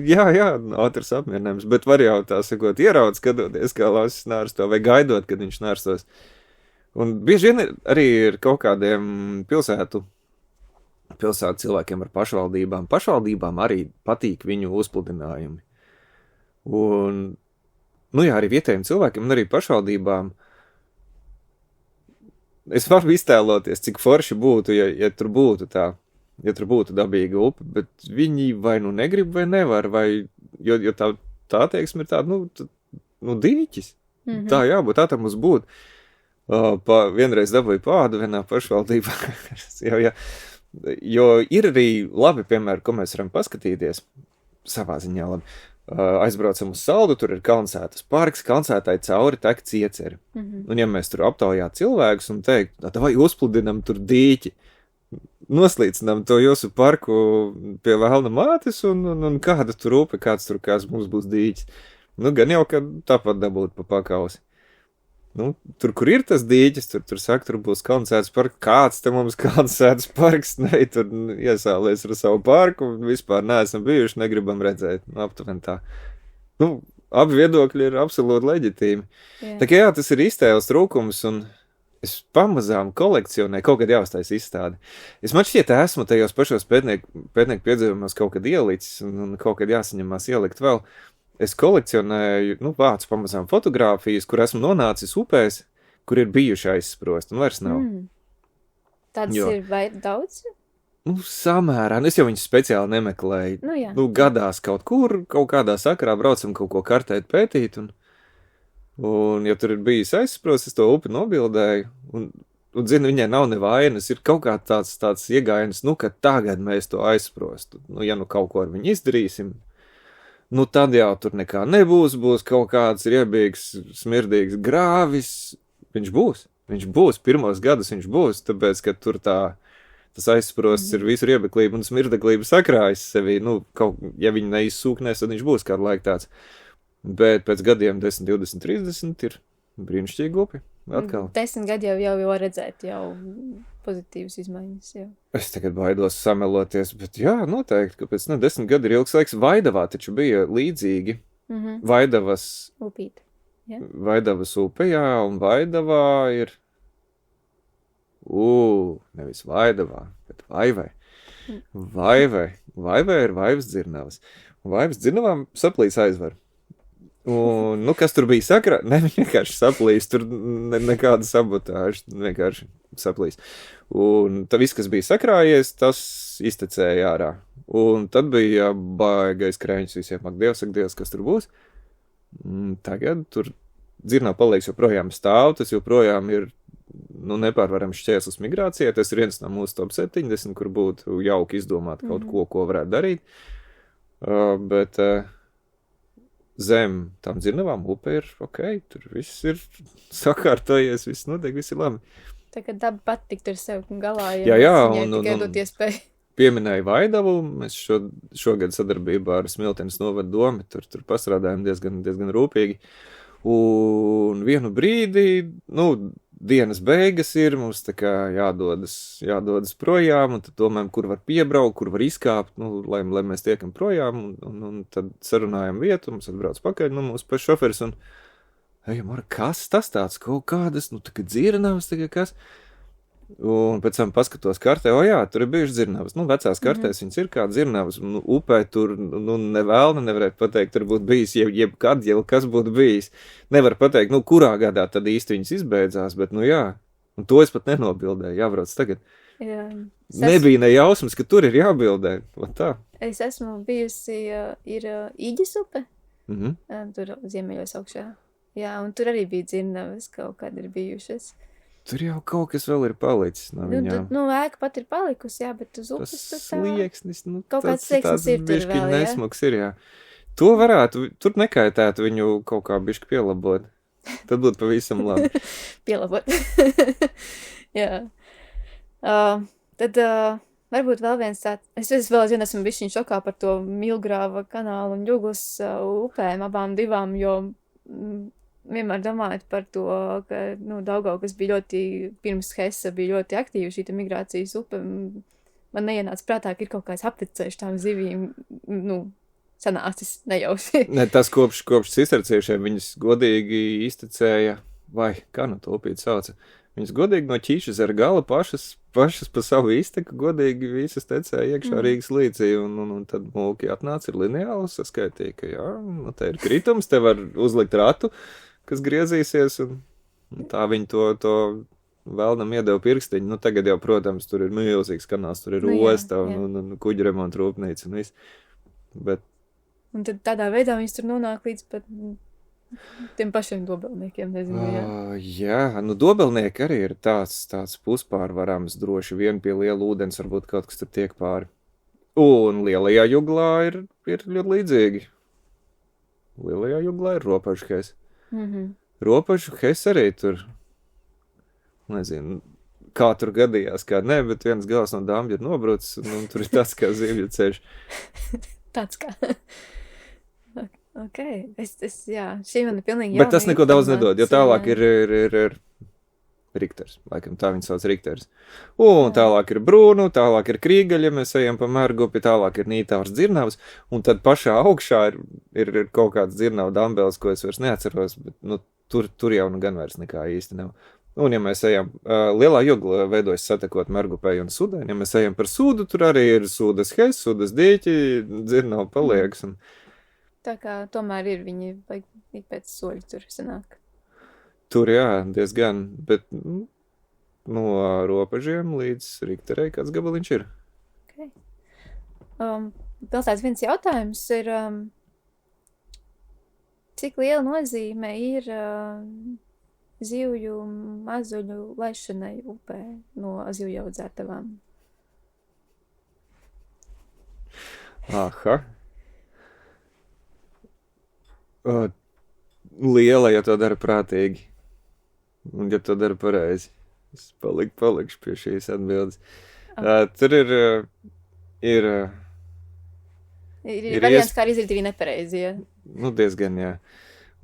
Jā, ātrs apmierinājums, bet var jau tā sakot, ieraudz, skatoties, kā lasis nārsto, vai gaidot, kad viņš nārstos. Un bieži vien arī ir kaut kādiem pilsētu cilvēkiem ar pašvaldībām. Pašvaldībām arī patīk viņu uzpludinājumi. Un, arī vietējiem cilvēkiem un arī pašvaldībām es varu iztēloties, cik forši būtu, ja tur būtu dabīga upe, bet viņi vai nu negrib, vai nevar, jo tā attieksme ir tāda, dīķis. Mm-hmm. Tā jābūt, tā mums būtu. Vienreiz dabūju pādu vienā pašvaldībā. Jo ir arī labi, piemēram, ko mēs varam paskatīties, savā ziņā labi. Aizbraucam uz Saldu, tur ir Kalnsētas parks, Kalnsētai cauri tek Cieceri. Mm-hmm. Un ja mēs tur aptaujāt cilvēkus un teikt, vai uzpludinam tur dīķi, noslīcinam to jūsu parku pie Velna mātes un kāda tur upe, kāds mums būs dīķis. Gan jau, ka tāpat dabūt pa pakausi. Tur, kur ir tas dīķis, tur saka, tur būs Kalnsētas parks, kāds te mums Kalnsētas parks, tur iesālies ar savu parku, vispār neesam bijuši, negribam redzēt, aptuveni tā. Abi viedokļi ir absolūti leģitīmi. Jā. Tā kā tas ir iztēles trūkums, un es pamazām kolekcionēju, kaut kad jāuztais izstādi. Man šķiet, esmu tajos pašos pētnieku piedzīvumos kaut kad ielicis, un kaut kad jāsaņemās ielikt vēl. Es kolekcionēju, vācu pamazām fotogrāfijas, kur esmu nonācis upēs, kur ir bijuši aizsprosti, un vairs nav. Tāds ir vai daudz? Samērā. Es jau viņus speciāli nemeklēju. Gadās kaut kur, kaut kādā sakarā braucam kaut ko kartēt, pētīt, un ja tur ir bijis aizsprosts, es to upi nobildēju, un zinu, viņai nav nevainas, ir kaut kā tāds iegājiens, ka tagad mēs to aizsprostu. Ja kaut ko ar viņu izdarīsim, tad jau tur nekā nebūs, būs kaut kāds riebīgs, smirdīgs grāvis. Viņš būs, pirmos gadus viņš būs, tāpēc, ka tur tas aizsprosts ir visu riebeklību un smirdeklību sakrājis sevī. Ja viņi neizsūknēs, tad viņš būs kādu laiku tāds. Bet pēc gadiem 10, 20, 30 ir brīnišķīgi upi. Atkal. 10 gadi jau var redzēt, jau pozitīvas izmaiņas. Jau. Es tagad baidos sameloties, bet noteikti, kāpēc 10 gadi ir ilgs laiks. Vaidavā taču bija līdzīgi. Mm-hmm. Vaidavas upīte. Ja? Vaidavas upe, un Vaidavā ir nevis Vaidavā, bet Vaivai. Vaivai ir Vaivas dzirnavas. Un Vaivas dzirnavām saplīs aizvar. Un, kas tur bija sakrā? Ne, vienkārši saplīs, tur nekāda sabotāža, vienkārši saplīs. Un tad viss, kas bija sakrājies, tas iztecēja ārā. Un tad bija baigais krēņus visiem. Ak, Dievs, kas tur būs? Tagad tur dzirnā palieks joprojām stāv, tas joprojām ir, nepārvarams šķērslis migrācijai. Tas ir viens no mūsu top 70, kur būtu jauki izdomāt kaut ko varētu darīt. Bet zem tām dzirnavām upe ir tur viss ir sakārtojies, viss notiek, viss ir labi. Tā kā daba patikt ar sevi galā, tikai dot iespēju. Pieminēju Vaidavu, mēs šogad sadarbībā ar Smiltenes novada domi, tur pastrādājam diezgan rūpīgi. Un vienu brīdi, dienas beigas ir, mums tā kā jādodas projām, un tad domājam, kur var piebraukt, kur var izkāpt, lai mēs tiekam projām, un tad sarunājam vietu, mums atbrauc pakaļ, mūsu pašu šoferis, un, Mara, kas tas tāds, kaut kādas, tā kā dzirnavas, tā kā kas, un pēc tam paskatos kartē, tur ir bijuši dzirnavas, vecās kartēs viņas ir kā dzirnavas, upē tur, nevēlna nevarētu pateikt, tur būtu bijis, jebkad, kas būtu bijis, nevar pateikt, kurā gadā tad īsti viņas izbeidzās, bet, un to es pat nenobildēju, jābrauc tagad. Jā. Nebija ne jausmas, ka tur ir jābildē, tā. Es esmu bijusi, ir Īģis upe, tur ziemeļos augšā, un tur arī bija dzirnavas, kaut kad ir bijušas. Tur jau kaut kas vēl ir palicis no viņām. Ēka pat ir palikusi, bet uz upes tas slieksnis, kaut kāds slieksnis ir tur vēl, nesmuks ir, To varētu, tur nekaitētu viņu kaut kā bišķi pielabot. Tad būtu pavisam labi. Pielabot. Jā. Tad varbūt vēl viens tāds, es vēl aizvien esmu bišķiņ šokā par to Milgrāva kanālu un Ļuglas upēm, abām divām, jo vienmēr domājot par to, ka, Daugava, kas bija ļoti, pirms Hesa bija ļoti aktīva šī migrācijas upe, man neienāca prātā, ka ir kaut kāds aptecējuši tām zivīm, sanācis nejauši. Ne, tas kopš cisterciešiem viņas godīgi iztecēja, vai kā to upīt sauca, viņas godīgi no Ķīšezera gala pašas pa savu izteku godīgi visas tecēja iekšā Rīgas līcī, un tad mūki atnāca ir lineāli saskaitīja, ka jā, te ir kritums, te var uzlikt ratu, kas griezīsies, un tā viņi to vēlnam iedeva pirkstiņu. Tagad jau, protams, tur ir milzīgs kanāls, tur ir osta un kuģu remonta rūpnīca un viss. Bet... Un tad tādā veidā viņas tur nonāk līdz pat tiem pašiem dobelniekiem, nezinu, jā. Jā, dobelnieki arī ir tāds puspārvarams, droši vien pie liela ūdens, varbūt kaut kas tur tiek pāri. Un lielajā juglā ir ļoti līdzīgi. Lielajā juglā ir ropažu hes. Ropažu hes arī tur, nezinu, kā tur gadījās, kā ne, bet viens gals no Dambja ir nobrucis, un tur ir tāds kā zivju ceļš. Tāds kā... Ok, jā, šī man ir pilnīgi jauna. Bet tas neko daudz nedod, jo tālāk ir Rikters, laikam tā viņi sauc Rikters. Un tālāk ir Brūnu, tālāk ir Krīgaļa, ja mēs ejam pa Mērgupi, tālāk ir Nītāvs Dzirnavs, un tad pašā augšā ir kaut kāds Dzirnavu dambels, ko es vairs neatceros, bet tur jau gan vairs nekā īsti nav. Un ja mēs ejam, lielā jugla veidojas satekot Mērgupei un Sudēni, ja mēs ejam par Sūdu, tur arī ir Sūdas hes, Sūdas dīķi, Dzirnavu paliekas un... Tā kā tomēr ir viņi, vai pēc soļu tur sanāk. Tur jā, diezgan, bet no robežiem līdz Rikterei kāds gabaliņš ir. Okay. Vēl tāds viens jautājums ir, cik liela nozīme ir zivju mazuļu laišanai upē no zivju audzētavām? Aha. Liela, ja to dara prātīgi. Un ja to dara pareizi. Es palikšu pie šīs atbildes. Tur ir variants, kā arī izdarīt arī nepareizi, ja? Diezgan, jā.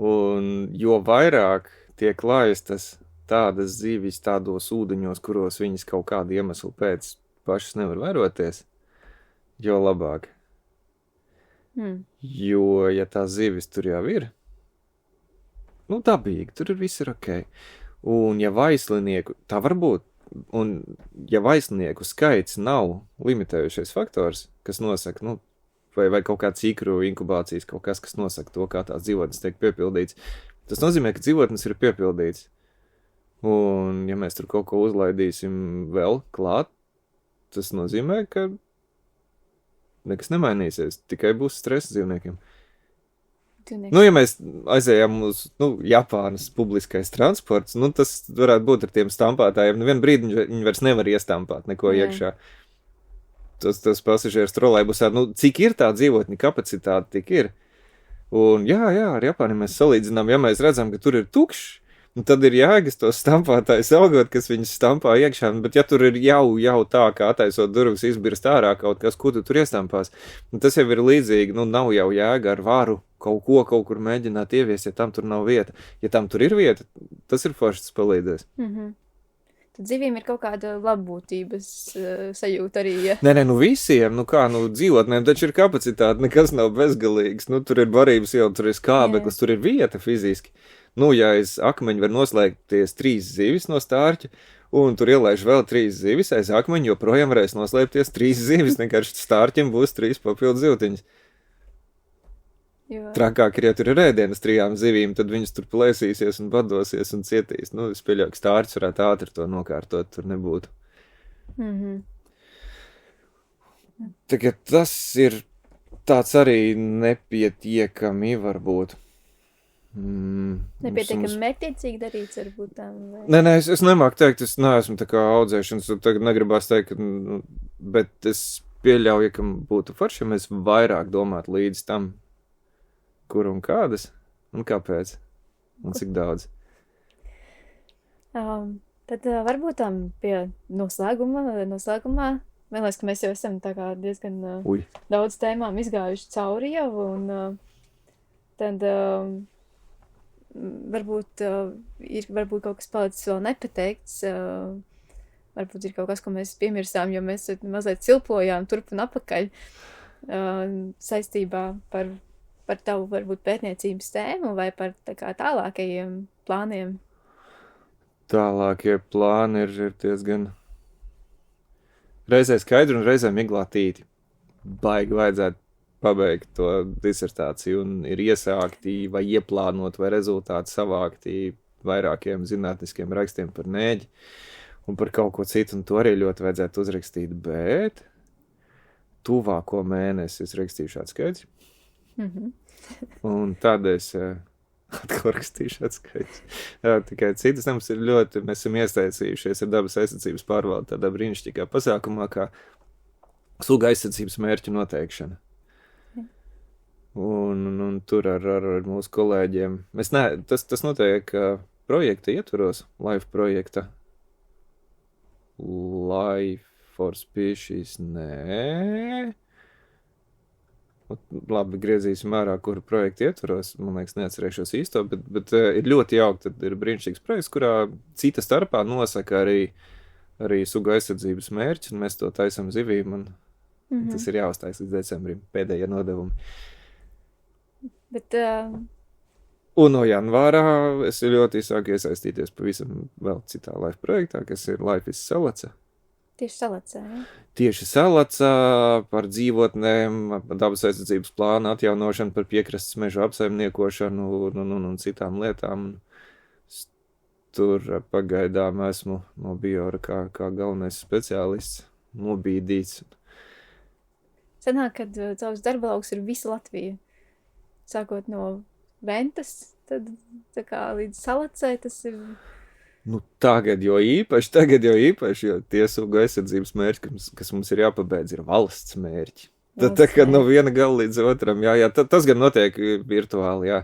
Un jo vairāk tiek laistas tādas zivis tādos ūdeņos, kuros viņas kaut kādu iemeslu pēc pašas nevar vēroties, jo labāk. Jo, ja tās zivis tur jau ir, dabīgi, tur viss ir ok. Un ja vaislinieku, tā var būt, un ja vaislinieku skaits nav limitējušies faktors, kas nosaka, vai kaut kā cikru inkubācijas, kaut kas nosaka to, kā tās dzīvotnes tiek piepildīts, tas nozīmē, ka dzīvotnes ir piepildīts. Un ja mēs tur kaut ko uzlaidīsim vēl klāt, tas nozīmē, ka nekas nemainīsies, tikai būs stresa dzīvniekiem. Ja mēs aizējām uz, Japānas publiskais transports, tas varētu būt ar tiem stampātājiem. Vienu brīdi viņi vairs nevar iestampāt neko iekšā. Tas pasažieris trolejbusā, cik ir tā dzīvotņa kapacitāte, tik ir. Un jā, ar Japāni mēs salīdzinām, ja mēs redzam, ka tur ir tukšs, tad ir jēgas tos stampātājus augot, kas viņus stampā iekšā, bet ja tur ir jau tā, kā attaisot durvis izbirst ārā kaut kas, ko tu tur iestampās, tas jau ir līdzīgi, nav jau jēga ar varu kaut kur mēģināt ieviest, ja tam tur nav vieta. Ja tam tur ir vieta, tas ir forši, tas palīdzēs. Tad zivīm ir kaut kāda labbūtības sajūta arī, ja? Nē, visiem, dzīvotnēm taču ir kapacitāte, nekas nav bezgalīgs, tur ir barības jau, tur ir skābeklis, tur ir vieta fiziski. Ja aiz akmeņa var noslēgties 3 zivis no stārķa, un tur ielaiž vēl 3 zivis, aiz akmeņa joprojām varēs noslēpties 3 zivis, vienkārši stārķim būs 3 papildu zivtiņas. Trakāk ir, ja tur ir ēdienas 3 zivīm, tad viņas tur plēsīsies un badosies un cietīs. Es pieļauju, ka stārķis varētu ātri to nokārtot, tur nebūtu. Tagad tas ir tāds arī nepietiekami varbūt. Nepietiekami mērķtiecīgi darīts varbūt tam, vai? Nē, es nemāku teikt, es neesmu tā kā audzēšanas, tagad negribās teikt, bet es pieļauju, ka būtu forši, ja mēs vairāk domātu līdz tam, kur un kādas, un kāpēc, un cik daudz. Tad varbūt pie noslēgumā, man liekas, ka mēs jau esam tā kā diezgan daudz tēmām izgājuši cauri jau, un tad varbūt ir kaut kas palicis vēl nepateikts, varbūt ir kaut kas, ko mēs piemirstām, jo mēs mazliet cilpojām turp un apakaļ saistībā par tavu varbūt pētniecības tēmu vai par tā kā tālākajiem plāniem. Tālākie plāni ir diezgan reizē skaidri un reizē miglātīti. Baigi vajadzētu pabeigt to disertāciju un ir iesākti vai ieplānot vai rezultāti savākti vairākiem zinātniskiem rakstiem par nēģi un par kaut ko citu, un to arī ļoti vajadzētu uzrakstīt, bet tuvāko mēnesi es rakstīju šāds skaits. Un tad es atkal rakstīšu atskaits. Tikai citas mums ir ļoti, mēs esam iesaistījušies ar dabas aizsardzības pārvaldi tādā brīnišķīgā pasākumā, kā suga aizsardzības mērķu noteikšana. Un tur ar mūsu kolēģiem, tas notiek projekta ietvaros, LIFE projekta. Life for Species, nē. Labi, griezīsim ārā, kuru projektu ietvaros, man liekas, neatcerēšos īsto, bet ir ļoti jauki, tad ir brīnišķīgs projekts, kurā cita starpā nosaka arī suga aizsardzības mērķi, un mēs to taisam zivīm, un tas ir jāuztais līdz decembrim, pēdējie nodevumi. Bet, Un no janvārā es ļoti sāku iesaistīties pavisam vēl citā LIFE projektā, kas ir Life is Salaca. Tieši salacā, ja? Tieši salacā par dzīvotnēm, dabas aizsardzības plānu atjaunošanu, par piekrastes mežu apsaimniekošanu un citām lietām. Tur pagaidām esmu no Biora kā galvenais speciālists nobīdīts. Sanāk, kad tavs darba lauks ir visa Latvija. Sākot no Ventas, tad tā kā līdz salacai tas ir... Nu, tagad jau īpaši, jo tie suga aizsardzības mērķi, kas mums ir jāpabeidz, ir valsts mērķi. Tad tā kā no viena gala līdz otram, jā, tas gan notiek virtuāli, jā.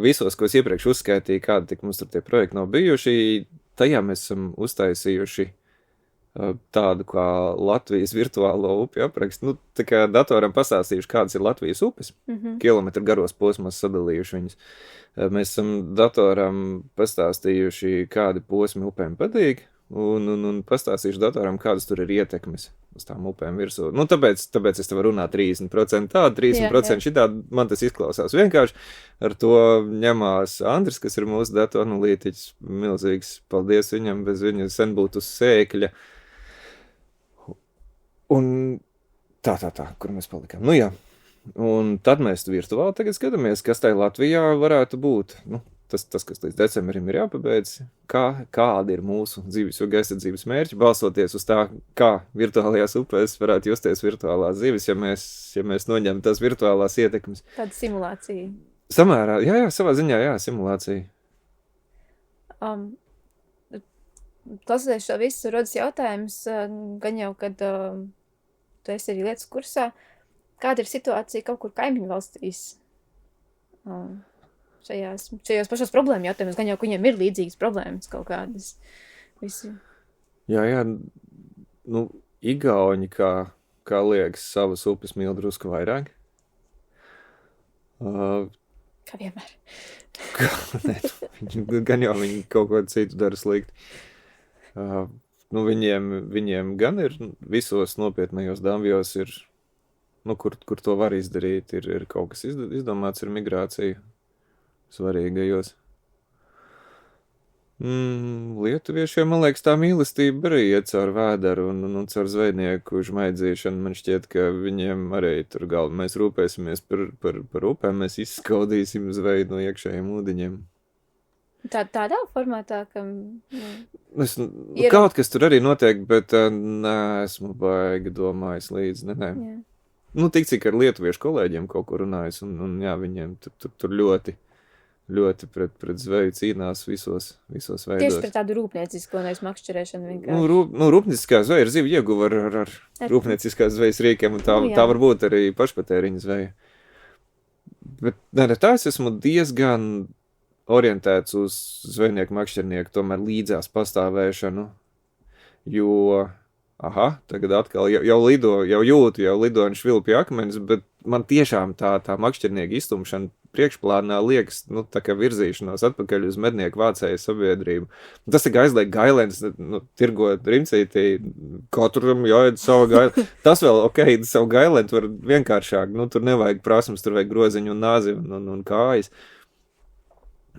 Visos, ko es iepriekš uzskaitīju, kādi tik mums tur tie projekti nav bijuši, tajā mēs esam uztaisījuši tādu kā Latvijas virtuālo upju aprakstu. Nu, tā kā datoram pastāstījuši, kādas ir Latvijas upes, kilometru garos posmos sadalījuši viņus. Mēs esam datoram pastāstījuši, kādi posmi upēm patīk, un pastāstījuši datoram, kādas tur ir ietekmes uz tām upēm virsū. Nu, tāpēc es te varu runāt 30% tādu, 30% šitādu, man tas izklausās vienkārši. Ar to ņemās Andris, kas ir mūsu datu analītiķis, milzīgs paldies viņam, bez viņa sen būtu uz sēkļa. Un tā, kur mēs palikām. Nu jā. Un tad mēs virtuāli tagad skatāmies, kas tai Latvijā varētu būt. Nu, tas, kas līdz decembrim ir jāpabeidz, kādi ir mūsu dzīves suga aizsardzības mērķi, balstoties uz tā, kā virtuālajās upēs varētu justies virtuālās zivis, ja mēs noņem tās virtuālās ietekmes. Tāda simulācija. Samērā, jā, savā ziņā, jā, simulācija. Klausoties šo visu, rodas jautājums, gan jau, kad tu esi arī lietas kursā, kāda ir situācija kaut kur kaimiņu valstīs šajās pašās problēma jautājumus, gan jau, ka viņiem ir līdzīgas problēmas kaut kādas visi. Jā, nu, Igauņi, kā liekas, savas upes mīl drusku vairāk. Kā vienmēr. Gan jau viņi kaut ko citu dara slikti. Nu, viņiem gan ir visos nopietnajos damvjos ir, nu, kur to var izdarīt, ir kaut kas izdomāts, ir migrācija svarīgajos. Lietuviešiem, man liekas, tā mīlestība arī iet caur vēderu un caur zvejnieku žmaidzīšanu. Man šķiet, ka viņiem arī tur galva mēs rūpēsimies par upēm, mēs izskaudīsim zveju no iekšējiem ūdeņiem. Tādā formātā, ka... Kaut kas tur arī notiek, bet neesmu baigi domājis līdzi, nē. Jā. Nu, tik cik ar lietuviešu kolēģiem kaut ko runājis, un jā, viņiem tur ļoti pret zveju cīnās visos veidos. Tieši pret tādu rūpniecisko, nevis makšķerēšanu vienkārši. Rūpnieciskā zveja ir zivju ieguva ar rūpnieciskās zvejas rīkiem, un tā var būt arī pašpatēriņa zveja. Bet, tā es esmu diezgan orientēts uz zvejnieku makšķernieku tomēr līdzās pastāvēšanu, jo, tagad atkal jau lido, jau jūtu, jau lido un švilpja akmenis, bet man tiešām tā makšķernieka iztumšana priekšplānā liekas, nu, tā kā virzīšanos atpakaļ uz mednieku vācēju sabiedrību. Tas tik aizliek gailēns, nu, tirgot rimcītī, katram jāied savu gailēnu. Tas vēl, savu gailēnu var vienkāršāk, nu, tur nevajag prasmes, tur vajag groziņu un nāzi un kājas.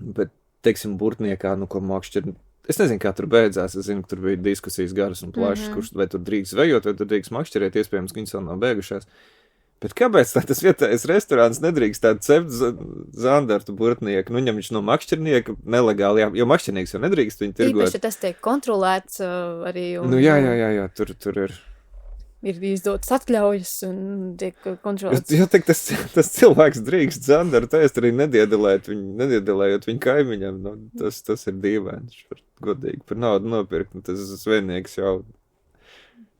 Bet, teiksim, burtniekā, nu, ko makšķer, es nezinu, kā tur beidzās, es zinu, ka tur bija diskusijas garas un plašas, kurš vai tur drīkst zvejot, vai tur drīkst makšķerēt, iespējams, ka viņas vēl nav beigušās. Bet kāpēc tas vietējais restorāns nedrīkst tādu cept zandartu burtnieku? Nu, ņem viņš no makšķernieka nelegāli, jo makšķernieks jau nedrīkst viņu tirgot. Īpaši tas tiek kontrolēts arī. Un, nu, jā, tur ir. Ir izdotas atļaujas un tiek kontrolēts. Jo tas cilvēks drīkst zandartu ēst arī nediedelējot viņu kaimiņam. Nu, tas ir dīvaini, godīgi par naudu nopirkt. Tas zvejnieks jau.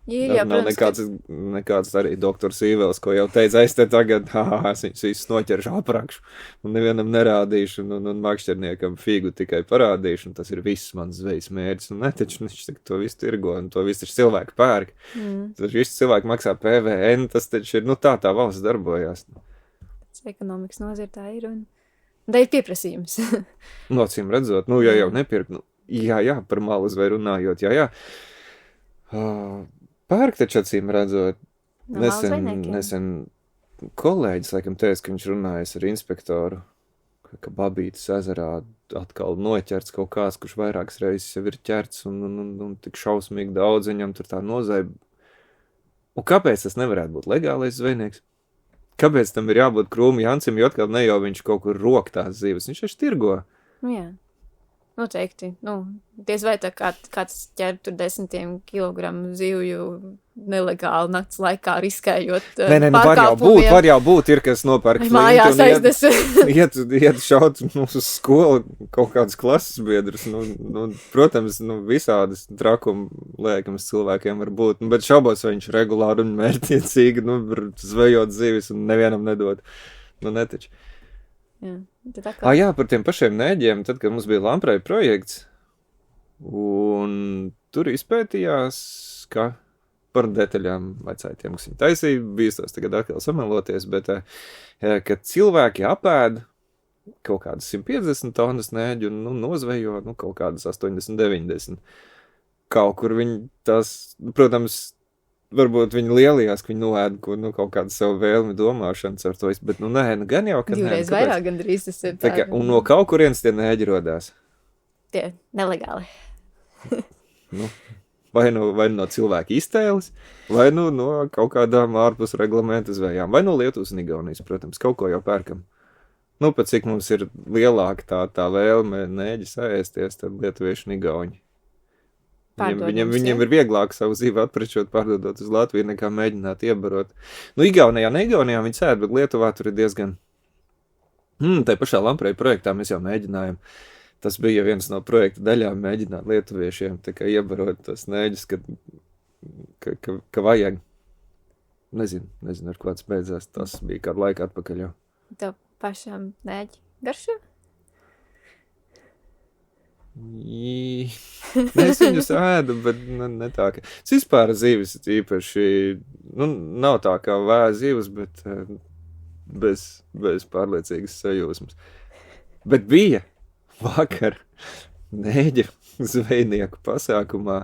Jā, nav nekāds arī doktors Īvels, ko jau teica, es te tagad, es viņus visus noķeršu aprakšu un nevienam nerādīšu un makšķerniekam figu tikai parādīšu, un tas ir viss mans zvejas mērķis, un taču viņš to visu tirgo, un to visu taču cilvēki pērk. Taču visi cilvēki maksā PVN, tas taču ir, nu tā valsts darbojās. Tas ekonomikas nozir tā ir, un tā ir pieprasījums. Nocīm redzot, nu, ja jau nepirk, nu, jā, par malu zveju runājot, jā. Pērk taču acīm redzot, nesen kolēģis, laikam, teica, ka viņš runājas ar inspektoru, ka Babītas ezerā atkal noķerts kaut kāds, kurš vairākas reizes jau ir ķerts un tik šausmīgi daudz viņam tur tā nozaiba. Un kāpēc tas nevarētu būt legālais zvejnieks? Kāpēc tam ir jābūt Krūmu Jancim, jo atkal ne jau viņš kaut kur rok tās zīves, viņš taču tirgo? Nu jā. Noteikti. Nu, diez vai tā kāds ķer tur 10 kilogramu zivju nelegāli nakts laikā riskējot pārkāpumiem. Var jau būt, ir kas nopērk mājās aizdes. Iet šaut uz skolu kaut kādas klases biedrus. Nu, protams, visādas trakuma liekams cilvēkiem var būt, bet šaubos, vai viņš regulāri un mērķiecīgi, zvejot zivis un nevienam nedod. Nu, netaču. Jā, par tiem pašiem nēģiem, tad, kad mums bija Lamprei projekts, un tur izpētījās, ka par detaļām vajadzēja tiem, kas viņi taisīja, bīstos tagad atkal sameloties, bet, ka cilvēki apēd kaut kādas 150 tonnas nēģu un nozvejo, kaut kādas 80-90. Kaut kur viņi tās, protams, varbūt viņi lielījās, ka viņi noēda kaut kādu savu vēlmi domāšanas ar to, bet gan jau, ka divreiz vairāk gandrīz tas ir tā. Un no kaut kurienes tie nēģi rodās? Tie nelegāli. Vai no cilvēka iztēles, vai no kaut kādām ārpus reglamenta zvejām, vai no Lietuvas un Igaunijas, protams, kaut ko jau pērkam. Pat cik mums ir lielāka tā vēlme nēģis ēsties, tad lietuvieši un igauņi. Viņiem ir vieglāk savu zīvi atprečot, pārdodot uz Latviju, nekā mēģināt iebarot. Igaunijā viņi sēd, bet Lietuvā tur ir diezgan. Tai pašā Lamprei projektā mēs jau mēģinājām. Tas bija viens no projekta daļām mēģināt lietuviešiem, tā kā iebarot tos nēģis, ka vajag. Nezinu, ar kāds beidzās. Tas bija kādu laiku atpakaļ jau. Tev pašām nēģi garšo? Es viņus ēdu, bet ne tā, ka... Es vispār zīves īpaši, nav tā kā vēja zīves, bet bez pārliecīgas sajūsmas. Bet bija vakar nēģa zvejnieku pasākumā,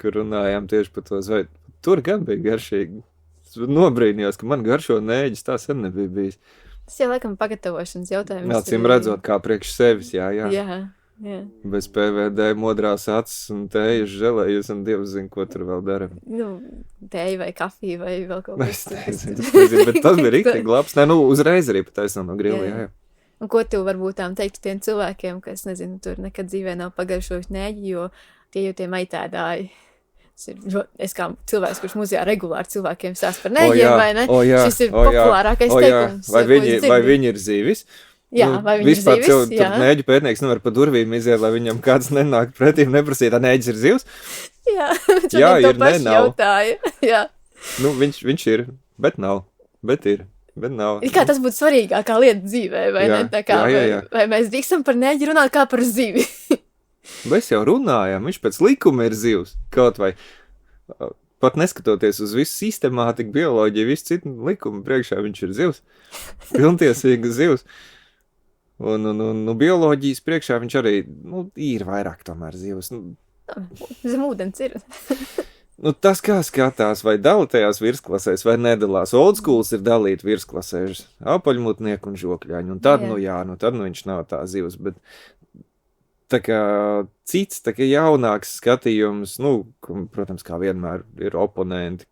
kur runājām tieši par to zveju. Tur gan bija garšīgi. Es nobrīnījos, ka man garšo nēģis, tā sen nebija bijis. Tas jau laikam pagatavošanas jautājums. Acīm redzot, kā priekš sevis, jā. Jā. Bez PVD modrās acis un tējas želejas un dievs zina, ko tur vēl dara. Tēja vai kafija vai vēl kaut kas. Es nezinu, bet tas bija riktīgi labs. Uzreiz arī pataisnām no grila, jā. Un ko tu varbūt tām teiktu tiem cilvēkiem, kas, nezinu, tur nekad dzīvē nav pagaršojuši nēģi, jo tie jau tie maitēdāji. Es kā cilvēks, kurš muzejā regulāri cilvēkiem stāst par nēģiem, vai ne? Šis ir populārākais teikums. Vai viņi ir zīvis? Jā, vai viņi ir zīvis? Tur nēģu pētnieks nevar pa durvīm iziet, lai viņam kāds nenāk pretīm neprasīt, tā nēģis ir zivs? Jā, ir, ne, nav. Jautāja. Jā. Viņš ir, bet nav, bet ir. Bet nav. Kā tas būtu svarīgākā lieta dzīvē, vai Jā, ne? Tā kā, jā. vai mēs drīkstam par nēģi runāt kā par zivi? Mēs jau runājam, viņš pēc likuma ir zivs. Kaut vai pat neskatoties uz visu sistemātiku, bioloģiju, visu citu likumu priekšā, viņš ir zivs. Pilntiesīga zivs. Un bioloģijas priekšā viņš arī, ir vairāk tomēr zivs. Zem ūdens ir. Tas kā skatās, vai dala tajās virsklasēs, vai nedalās. Old schools ir dalīt virsklasēs, apaļmutnieku un žokļāņu, un tad, tad viņš nav tā zivs, bet tā kā cits, tā kā jaunāks skatījums, protams, kā vienmēr ir oponenti,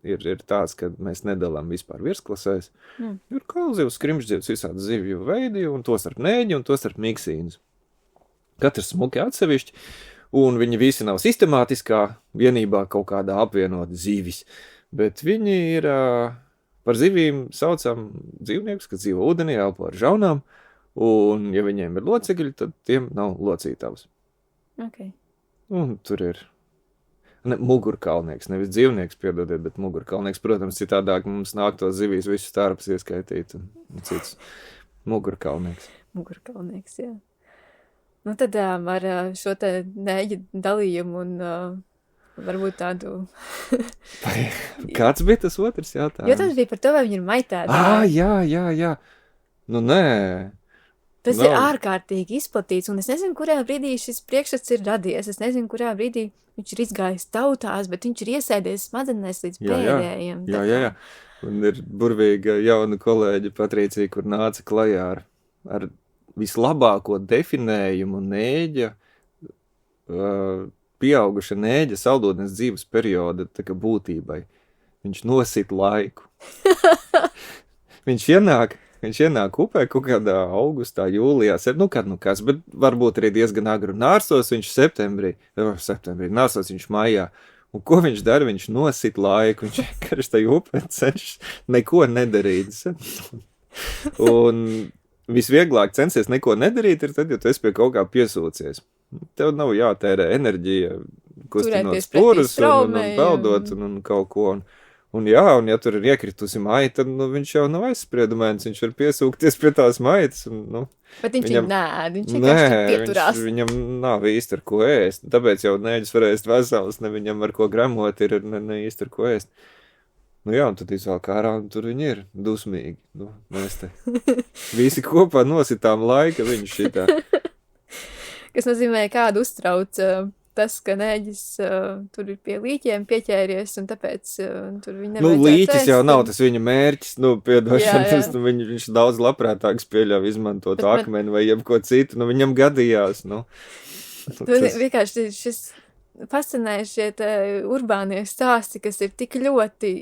ir tāds, ka mēs nedalām vispār virsklasēs. Ir kalzivs, skrimšdzivs, visādi zivju veidi, un tos ar nēģi, un tos ar miksīnas. Katrs smuki atsevišķi. Un viņi visi nav sistemātiskā vienībā kaut kādā apvienot zivis, bet viņi ir par zivīm saucam dzīvniekus, kas dzīvo ūdenī, elpo ar žaunām, un ja viņiem ir locekļi, tad tiem nav locītavas. Okay. Un tur ir mugurkalnieks, nevis dzīvnieks, piedodiet, bet mugurkalnieks, protams, citādāk mums nāk tos zivīs visus tārpus ieskaitīt, un cits mugurkalnieks. Mugurkalnieks, jā. Tad ar šo te nēģi dalījumu un varbūt tādu... Kāds bija tas otrs jautājums? Jo tas bija par to, vai viņi ir maitēdi. Jā. Nē. Tas ir ārkārtīgi izplatīts, un es nezinu, kurā brīdī šis priekšstats ir radies. Es nezinu, kurā brīdī viņš ir izgājis tautās, bet viņš ir iesēdies smadzenēs līdz pēdējiem. Jā. Un ir burvīga jauna kolēģa Patricija, kur nāca klajā ar vislabāko definējumu nēģa, pieauguša nēģa saldūdens dzīves perioda tā kā būtībai. Viņš nosit laiku. Viņš ienāk upē kaut kādā augustā, jūlijā, kāds, bet varbūt arī diezgan agru nārsos viņš septembrī, nārsos viņš maijā. Un ko viņš dara? Viņš nosit laiku, viņš vienkārši tajā upē cenšas neko nedarīt. Un visvieglāk censies neko nedarīt ir tad, ja tu esi pie kaut kā piesūcies. Tev nav jātērē enerģija, kustinot sporus un peldot un kaut ko. Un ja tur ir iekritusi maita, tad viņš jau nav aizspriedumēns, viņš var piesūkties pie tās maitas. Bet viņš viņš vienkārši pieturās. Viņam nav īsti ar ko ēst. Tāpēc jau nēģis var ēst vesels, ne viņam ar ko gremot ir ne īsti ar ko ēst. Un tad izvēl ārā, un tur viņi ir dusmīgi. Mēs te visi kopā nositām laika, viņš šitā. Kas nozīmē, kādu uztrauc tas, ka nēģis tur ir pie līķiem pieķēries, un tāpēc tur viņi nevajadzētu līķis jau nav tas viņa mērķis, piedošanas, viņš daudz labprātāks pieļauj izmantot akmeni vai jebko citu, viņam gadījās, Vienkārši šis fascinējuši šie urbānie stāsti, kas ir tik ļoti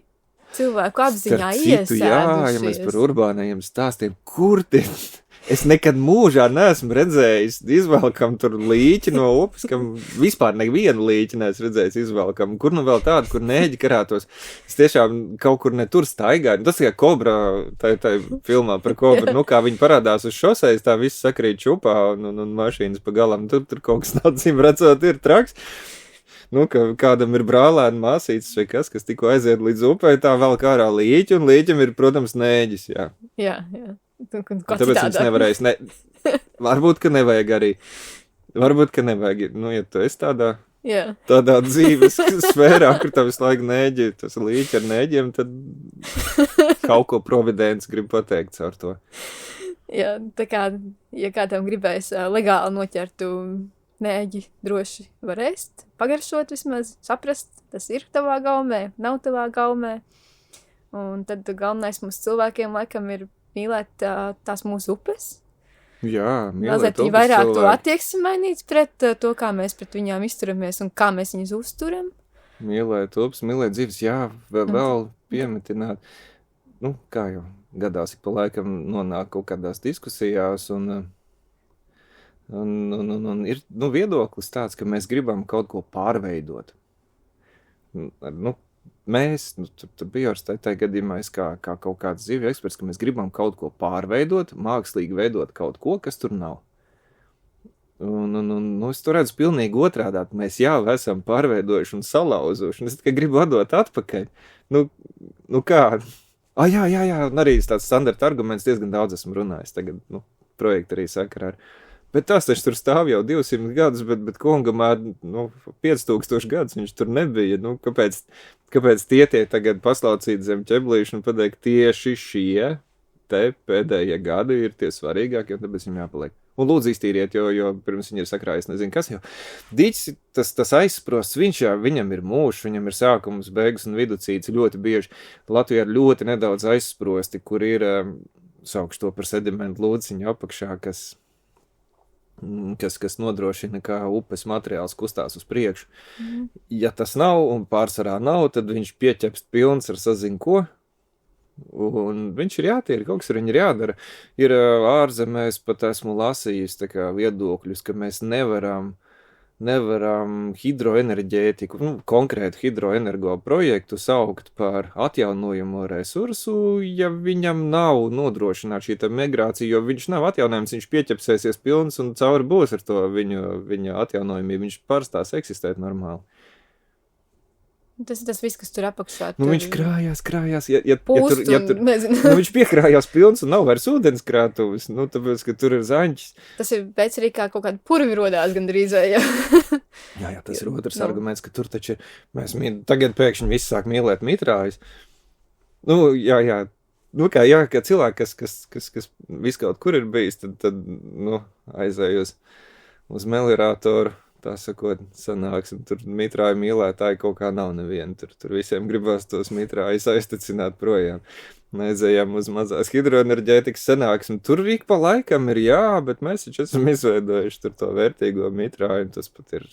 cilvēku apziņā iesēdušies. Ja mēs par urbānajiem stāstiem, kur tie... Es nekad mūžā neesmu redzējis izvēlkam tur līķi no upes, kam vispār nevienu līķi neesmu redzējis izvēlkam. Kur vēl tādu, kur nēģi karātos? Es tiešām kaut kur ne tur staigāju. Tas kā kobra, tā filmā par kobru, kā viņi parādās uz šoseis, tā viss sakrīt čupā un mašīnas pa galam. Tur kaut kas nācīm redzot ir traks. Ka kādam ir brālēni māsītes vai kas tikko aiziet līdz upē, tā vēl kā ārā līķi, un līķim ir, protams, nēģis, Jā. Tāpēc viņš nevarēs, varbūt, ka nevajag arī, ja tu esi tādā dzīves sfērā, kur tā visu laiku nēģi, tas līķi ar nēģiem, tad kaut ko providents grib pateikt caur to. Jā, tā kā, ja kādam gribēs legāli noķertu nēģi droši var ēst, pagaršot vismaz, saprast, tas ir tavā gaumē, nav tavā gaumē. Un tad galvenais mums cilvēkiem laikam ir mīlēt tās mūsu upes. Jā, mīlēt upes vairāk cilvēki. To attieksmi mainīts pret to, kā mēs pret viņām izturamies un kā mēs viņus uzturam. Mīlēt upes, mīlēt dzīves, jā, vēl piemetināt. Kā jau gadās, ik pa laikam nonāk kaut kādās diskusijās un ir viedoklis tāds, ka mēs gribam kaut ko pārveidot. Mēs, tur bija tajā gadījumā kā kaut kāds zivju eksperts, ka mēs gribam kaut ko pārveidot, mākslīgi veidot kaut ko, kas tur nav. Es to redzu pilnīgi otrādāk. Mēs jau esam pārveidojuši un salauzuši, un es tikai gribu atdot atpakaļ. Kā? Jā, un arī tāds standarta arguments diezgan daudz esmu runājis tagad, projekta arī sakarā ar. Bet tas taču tur stāv jau 200 gadus, bet Kongamā, 5000 gadus viņš tur nebija. Kāpēc tie tagad paslaucīt zem ķeblīšu un pateikt, tieši šie te pēdējie gadi ir tie svarīgākie, un tāpēc viņam jāpaliek. Un lūdzu iztīriet, jo pirms viņi ir sakrājis, nezinu, kas jau. Dīķis, tas aizsprosts, viņam ir mūžs, viņam ir sākums, beigas un viducīts ļoti bieži. Latvijā ir ļoti nedaudz aizsprosti, kur ir, saukšu to par sedimentu lūdziņu apakšā, kas nodrošina, kā upes materiāls kustās uz priekšu. Ja tas nav, un pārsvarā nav, tad viņš pieķepst pilns ar sazin ko. Un viņš ir jātīra, kaut kas ar viņu ir jādara. Ir ārzemēs pat esmu lasījis tā kā viedokļus, ka mēs nevaram hidroenerģētiku, konkrētu hidroenergo projektu saukt par atjaunojamo resursu, ja viņam nav nodrošināt šī migrācija, jo viņš nav atjaunojams, viņš pieķepsēsies pilns un cauri būs ar to viņa atjaunojumību, viņš pārstās eksistēt normāli. Tas ir tas viss, kas tur apakšā. Viņš krājās. Viņš piekrājās pilns un nav vairs ūdens krātuvis, tāpēc, ka tur ir zaņķis. Tas ir pēc arī kā kaut kāda purvi rodās gandrīz vai, Jā, tas ir otrs arguments, ka tur taču tagad pēkšņi visi sāk mīlēt mitrājus. Kā cilvēki, kas viskaut kur ir bijis, tad aizēj uz melirātoru. Tā sakot, sanāksim, tur mitrāju mīlētāji kaut kā nav neviena, tur visiem gribās tos mitrājus aiztecināt projām. Aizējām uz mazās hidroenerģētikas sanāksim, tur ik pa laikam ir bet mēs taču esam izveidojuši tur to vērtīgo mitrāju, un tas pat ir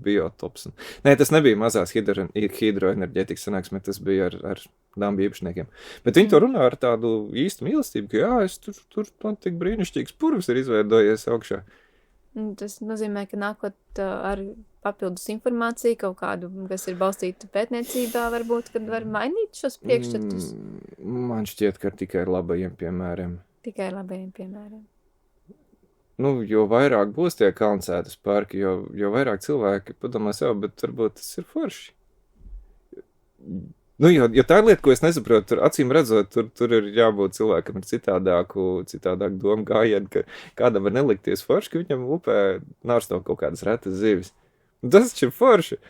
biotops. Nē, tas nebija mazās hidroenerģētikas sanāksmē, tas bija ar dambu īpašniekiem. Bet viņi to runā ar tādu īstu mīlestību, ka tur man tik brīnišķīgs purvs ir izveidojies augšā. Tas nozīmē, ka nākot ar papildus informāciju, kaut kādu, kas ir balstīta pētniecībā, varbūt, kad var mainīt šos priekšstatus? Man šķiet, ka tikai ar labajiem piemēriem. Tikai ar labajiem piemēriem. Jo vairāk būs tie kalncētas parki, jo vairāk cilvēki padomās bet varbūt tas ir forši. Jo tā ir lieta, ko es nesaprotu, tur acīm redzot, tur ir jābūt cilvēkam ar citādāku domu gājienu, ka kādam var nelikties forši, ka viņam upē nārsto kaut kādas retas zivis. Tas taču ir forši.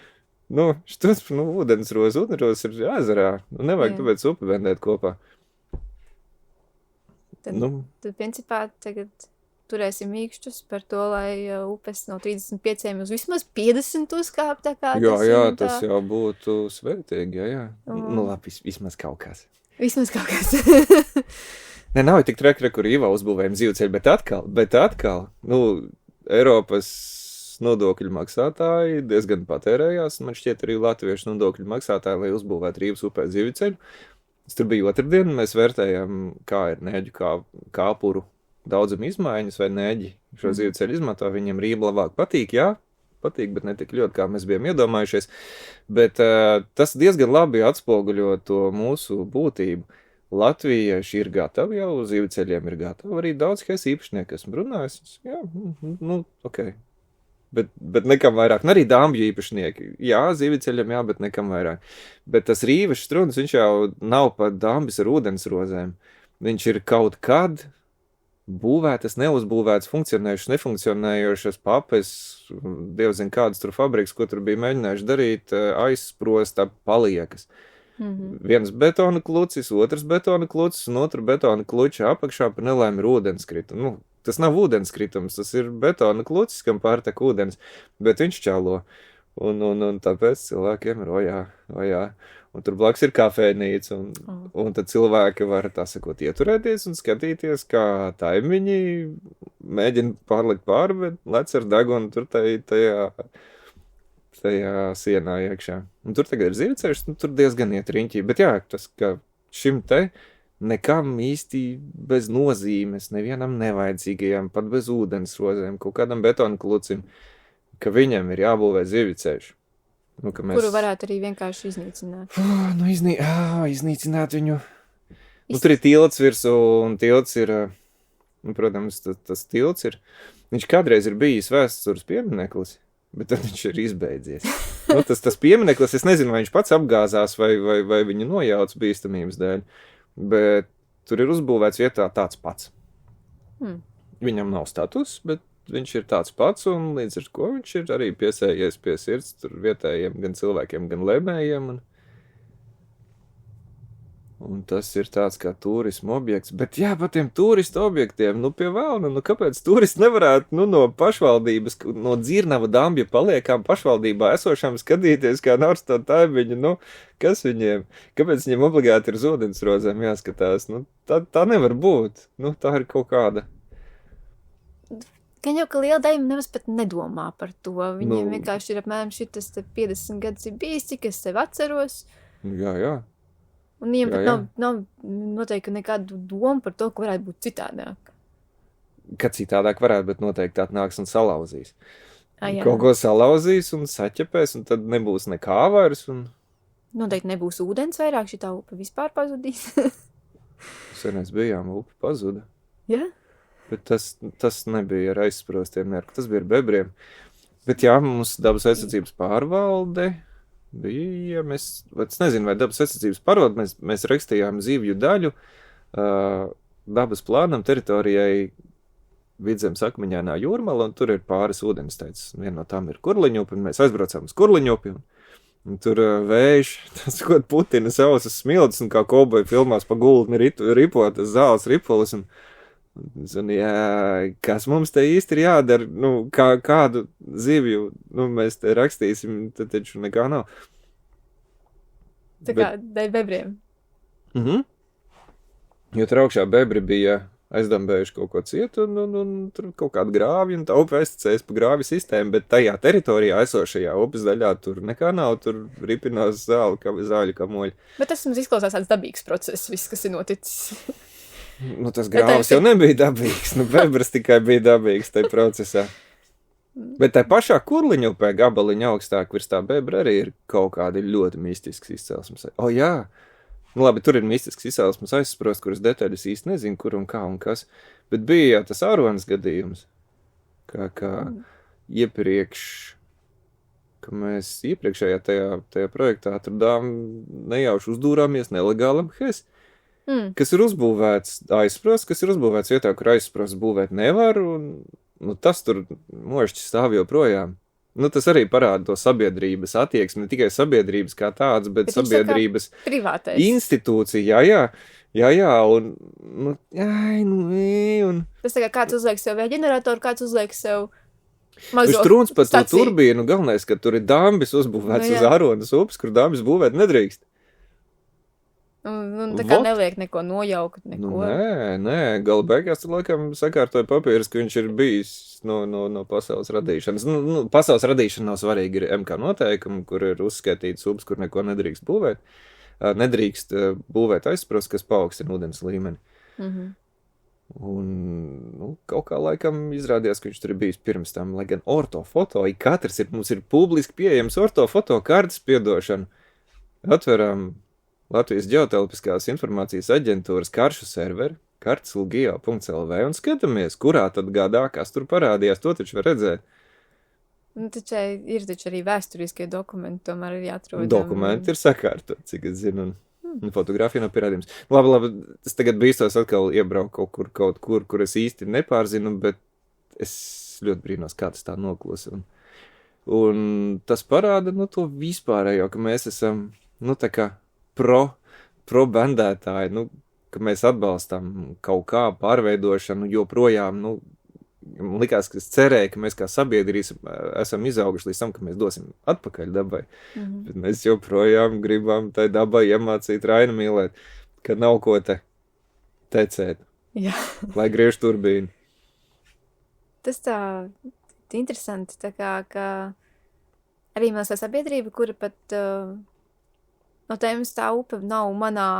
Štos, ūdensros ir ezerā. Nevajag tāpēc upi vendēt kopā. Tad principā tagad turēsim mīkšķus par to, lai upes no 35 uz vismaz 50 uzkāp, tā kā tas jau būtu svētīgi, jā. Labi, vismaz kaut kas. Vismaz kaut kas. Nav tik treki, kur Īvā uzbūvējam zīvceļu, bet atkal, Eiropas nodokļu maksātāji diezgan patērējās, un man šķiet arī latviešu nodokļu maksātāji, lai uzbūvētu Rīvas upē zīvceļu. Tur bija otrdien, mēs vērtējām, kā ir neģu kāpuru daudzam izmaiņas vai neģi šo zīvceļu izmanto, viņiem Rība labāk patīk, patīk, bet ne tik ļoti, kā mēs bijām iedomājušies, bet tas diezgan labi atspoguļo to mūsu būtību. Latvieši ir gatavi jau, zīvceļiem ir gatavi, arī daudz kas īpašnieki esmu runājis, ok, bet nekam vairāk, un arī dāmbju īpašnieki, zīvceļiem, bet nekam vairāk, bet tas Rīvas struns, viņš jau nav pat dāmbis ar ūdensrozēm, viņš ir kaut kad būvētas, neuzbūvētas, funkcionējušas, nefunkcionējušas papes, dievs zin kādas tur fabrikas, ko tur bija mēģinājuši darīt, aizsprosta paliekas. Viens betona klucis, otrs betona klucis, un otru betona kluča apakšā par nelaimi ir ūdenskritums. Tas nav ūdenskritums, tas ir betona klucis, kam pārtek ūdens, bet viņš čalo. Un tāpēc cilvēkiem ir, ojā. Un tur blakus ir kafejnīca, un tad cilvēki var, tā sakot, ieturēties un skatīties, kā taimiņi mēģina pārlikt pāri, bet lec ar degunu tur tajā sienā iekšā. Un tur tagad ir zīvceļš, tur diezgan iet riņķī, bet tas, ka šim nekam īsti bez nozīmes, nevienam nevajadzīgajam, pat bez ūdensrozēm, kaut kādam betona klucim, ka viņam ir jābūvē zīvceļš. Kuru varētu arī vienkārši iznīcināt. Iznīcināt viņu. Tur ir tilts virsū, un tilts ir, protams, tas tilts ir, viņš kādreiz ir bijis vēstures piemineklis. Bet tad viņš ir izbeidzies. Nu, tas piemineklis, es nezinu, vai viņš pats apgāzās vai viņu nojauc bīstamības dēļ, bet tur ir uzbūvēts vietā tāds pats. Viņam nav status, bet viņš ir tāds pats, un līdz ar ko viņš ir arī piesējies pie sirds tur vietējiem gan cilvēkiem, gan lēmējiem, un tas ir tāds kā turismu objekts, bet jā, par tiem turistu objektiem, nu pie vēlna, nu kāpēc turisti nevarētu, nu no pašvaldības, no Dzirnava Dambja paliekām pašvaldībā esošām skatīties, kā Norstona Taibiņa, nu, kas viņiem, kāpēc viņiem obligāti ir uz ūdensrozēm jāskatās, nu, tā nevar būt, nu, tā ir kaut kāda. Gan jau, ka liela daļa nemaz pat nedomā par to, viņiem vienkārši ir apmēram šitas 50 gadus ir bijis, cik es sev atceros. Jā. Un viņiem pat nav noteikti nekādu domu par to, ka varētu būt citādāk. Ka citādāk varētu, bet noteikti tā nāks un salauzīs. Jā. Kaut ko salauzīs un saķepēs, un tad nebūs nekā vairs. Noteikti nebūs ūdens vairāk, šitā upe vispār pazudīs. Senēs bijām, upe pazuda. Jā? Bet tas nebija ar aizsprostiem nerku, tas bija ar bebriem. Bet jā, mums dabas aizsardzības pārvalde bija, es nezinu, vai dabas aizsardzības pārvalde, mēs rakstījām zivju daļu dabas plānam teritorijai Vidzemes Akmeņainā jūrmala, un tur ir pāris ūdensteicis. Viena no tām ir Kurliņupi, un mēs aizbraucām uz Kurliņupi, un tur vējš, tas kaut putina sausas smiltis, un kā kauboja filmās pa gultni ripo, tas zāles ripolis, un jā, kas mums te īsti ir jādara, nu, kādu zivju, nu, mēs te rakstīsim, tad taču nekā nav. Tā kā dēļ bebriem. Jo tur augšā bebri bija aizdambējuši kaut ko cietu, un tur kaut kādu grāvi, un tā upe aizticējas pa grāvi sistēmu, bet tajā teritorijā esošajā upes daļā tur nekā nav, tur ripinās zāļu kamoļi. Bet tas mums izklausās tāds dabīgs process, viss, kas ir noticis. Nu, tas grāvs jau nebija dabīgs, nu, bebras tikai bija dabīgs tajā procesā. Bet tā pašā Kurliņupē gabaliņa augstāk virs tā bebra arī ir kaut kādi ļoti mistisks izcelsmes. Jā, nu labi, tur ir mistisks izcelsmes aizsprost, kuras detaļas īsti nezinu, kur un kā un kas, bet bija jau tas Āronas gadījums, kā iepriekš, ka mēs iepriekšējā tajā projektā atradām nejauši uzdūrāmies nelegālam HES. Kas ir uzbūvēts aizsprosts, kas ir uzbūvēts vietā, kur aizsprosts būvēt nevar, un nu, tas tur mošķi stāv joprojām. Nu, tas arī parāda to sabiedrības attieksmi, ne tikai sabiedrības kā tāds, bet sabiedrības institūcija, jā, un, nu, un... Tas tā kā kāds uzliek sev ģeneratoru, kāds uzliek sev mazo strūns par to staciju. turbīnu, galvenais, ka tur ir dambis uzbūvēts uz Āronas upes, kur dambis būvēt nedrīkst. Un tā kā neliek neko nojaukt, neko. Nu, nē, gala beigās tur laikam sakārtoja papīrus, ka viņš ir bijis no pasaules radīšanas. Nu, pasaules radīšana nav svarīga, ir MK noteikumi, kur ir uzskaitīts upes, kur neko nedrīkst būvēt. Nedrīkst būvēt aizsprost, kas paaugstina ūdens līmeni. Un, nu, kaut kā laikam izrādījās, ka viņš tur ir bijis pirms tam, lai gan ortofoto, mums ir publiski pieejams ortofoto kartes piedošana. Atveram Latvijas ģeotelpiskās informācijas aģentūras karšu serveri, kartes.lgio.lv un skatāmies, kurā tad gadā, kas tur parādījās, to taču var redzēt. Nu, taču ir arī vēsturiskie dokumenti, tomēr ir jāatrod. Dokumenti ir sakārtot, cik es zinu, un fotografija nav pierādījums. Labi, es tagad bīstos atkal iebraukt kaut kur es īsti nepārzinu, bet es ļoti brīnos, kā tas tā noklus. Un tas parāda, nu, to vispārējo, ka mēs esam, nu, tā kā pro bandētāji, nu, ka mēs atbalstam kaut kā pārveidošanu, joprojām, nu, likās, ka es cerēju, ka mēs kā sabiedrīs esam izauguši līdz tam, ka mēs dosim atpakaļ dabai, bet mēs joprojām gribam tai dabai iemācīt Rainu mīlēt, ka nav ko te tecēt, lai griež turbīnu. Tas tā interesanti, tā kā, ka arī mēs tā sabiedrība, kura pat no tēmas tā upe nav manā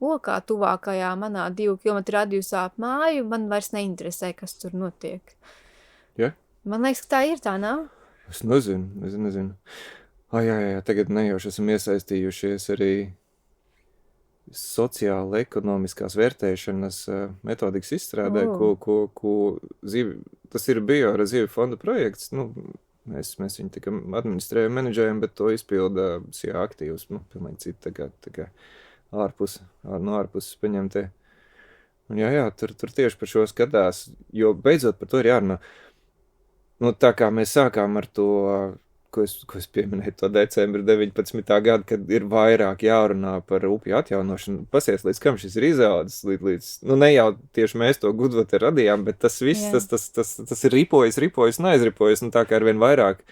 lokā tuvākajā, manā 2 kilometru radiusā ap māju, man vairs neinteresē, kas tur notiek. Ja? Man liekas, ka tā ir, tā nav? Es nezinu. Jā, tagad nejauši esam iesaistījušies arī sociāla ekonomiskās vērtēšanas metodikas izstrādē, ko tas ir bio ar zivju fonda projekts, nu, Mēs viņu tikai administrējam, menedžējam, bet to izpilda CIA aktīvs, pilnīgi citi tā kā ārpuses paņemtie. Un jā, tur tieši par šo skatās, jo beidzot par to ir jārunā. Tā kā mēs sākām ar to, ko es pieminēju, to decembri 19. gada, kad ir vairāk jārunā par upju atjaunošanu. Pasies, līdz kam šis ir izaudzis, līdz ne jau tieši mēs to Gudvate radījām, bet tas viss, tas ir ripojas un aizripojas, tā kā arvien vairāk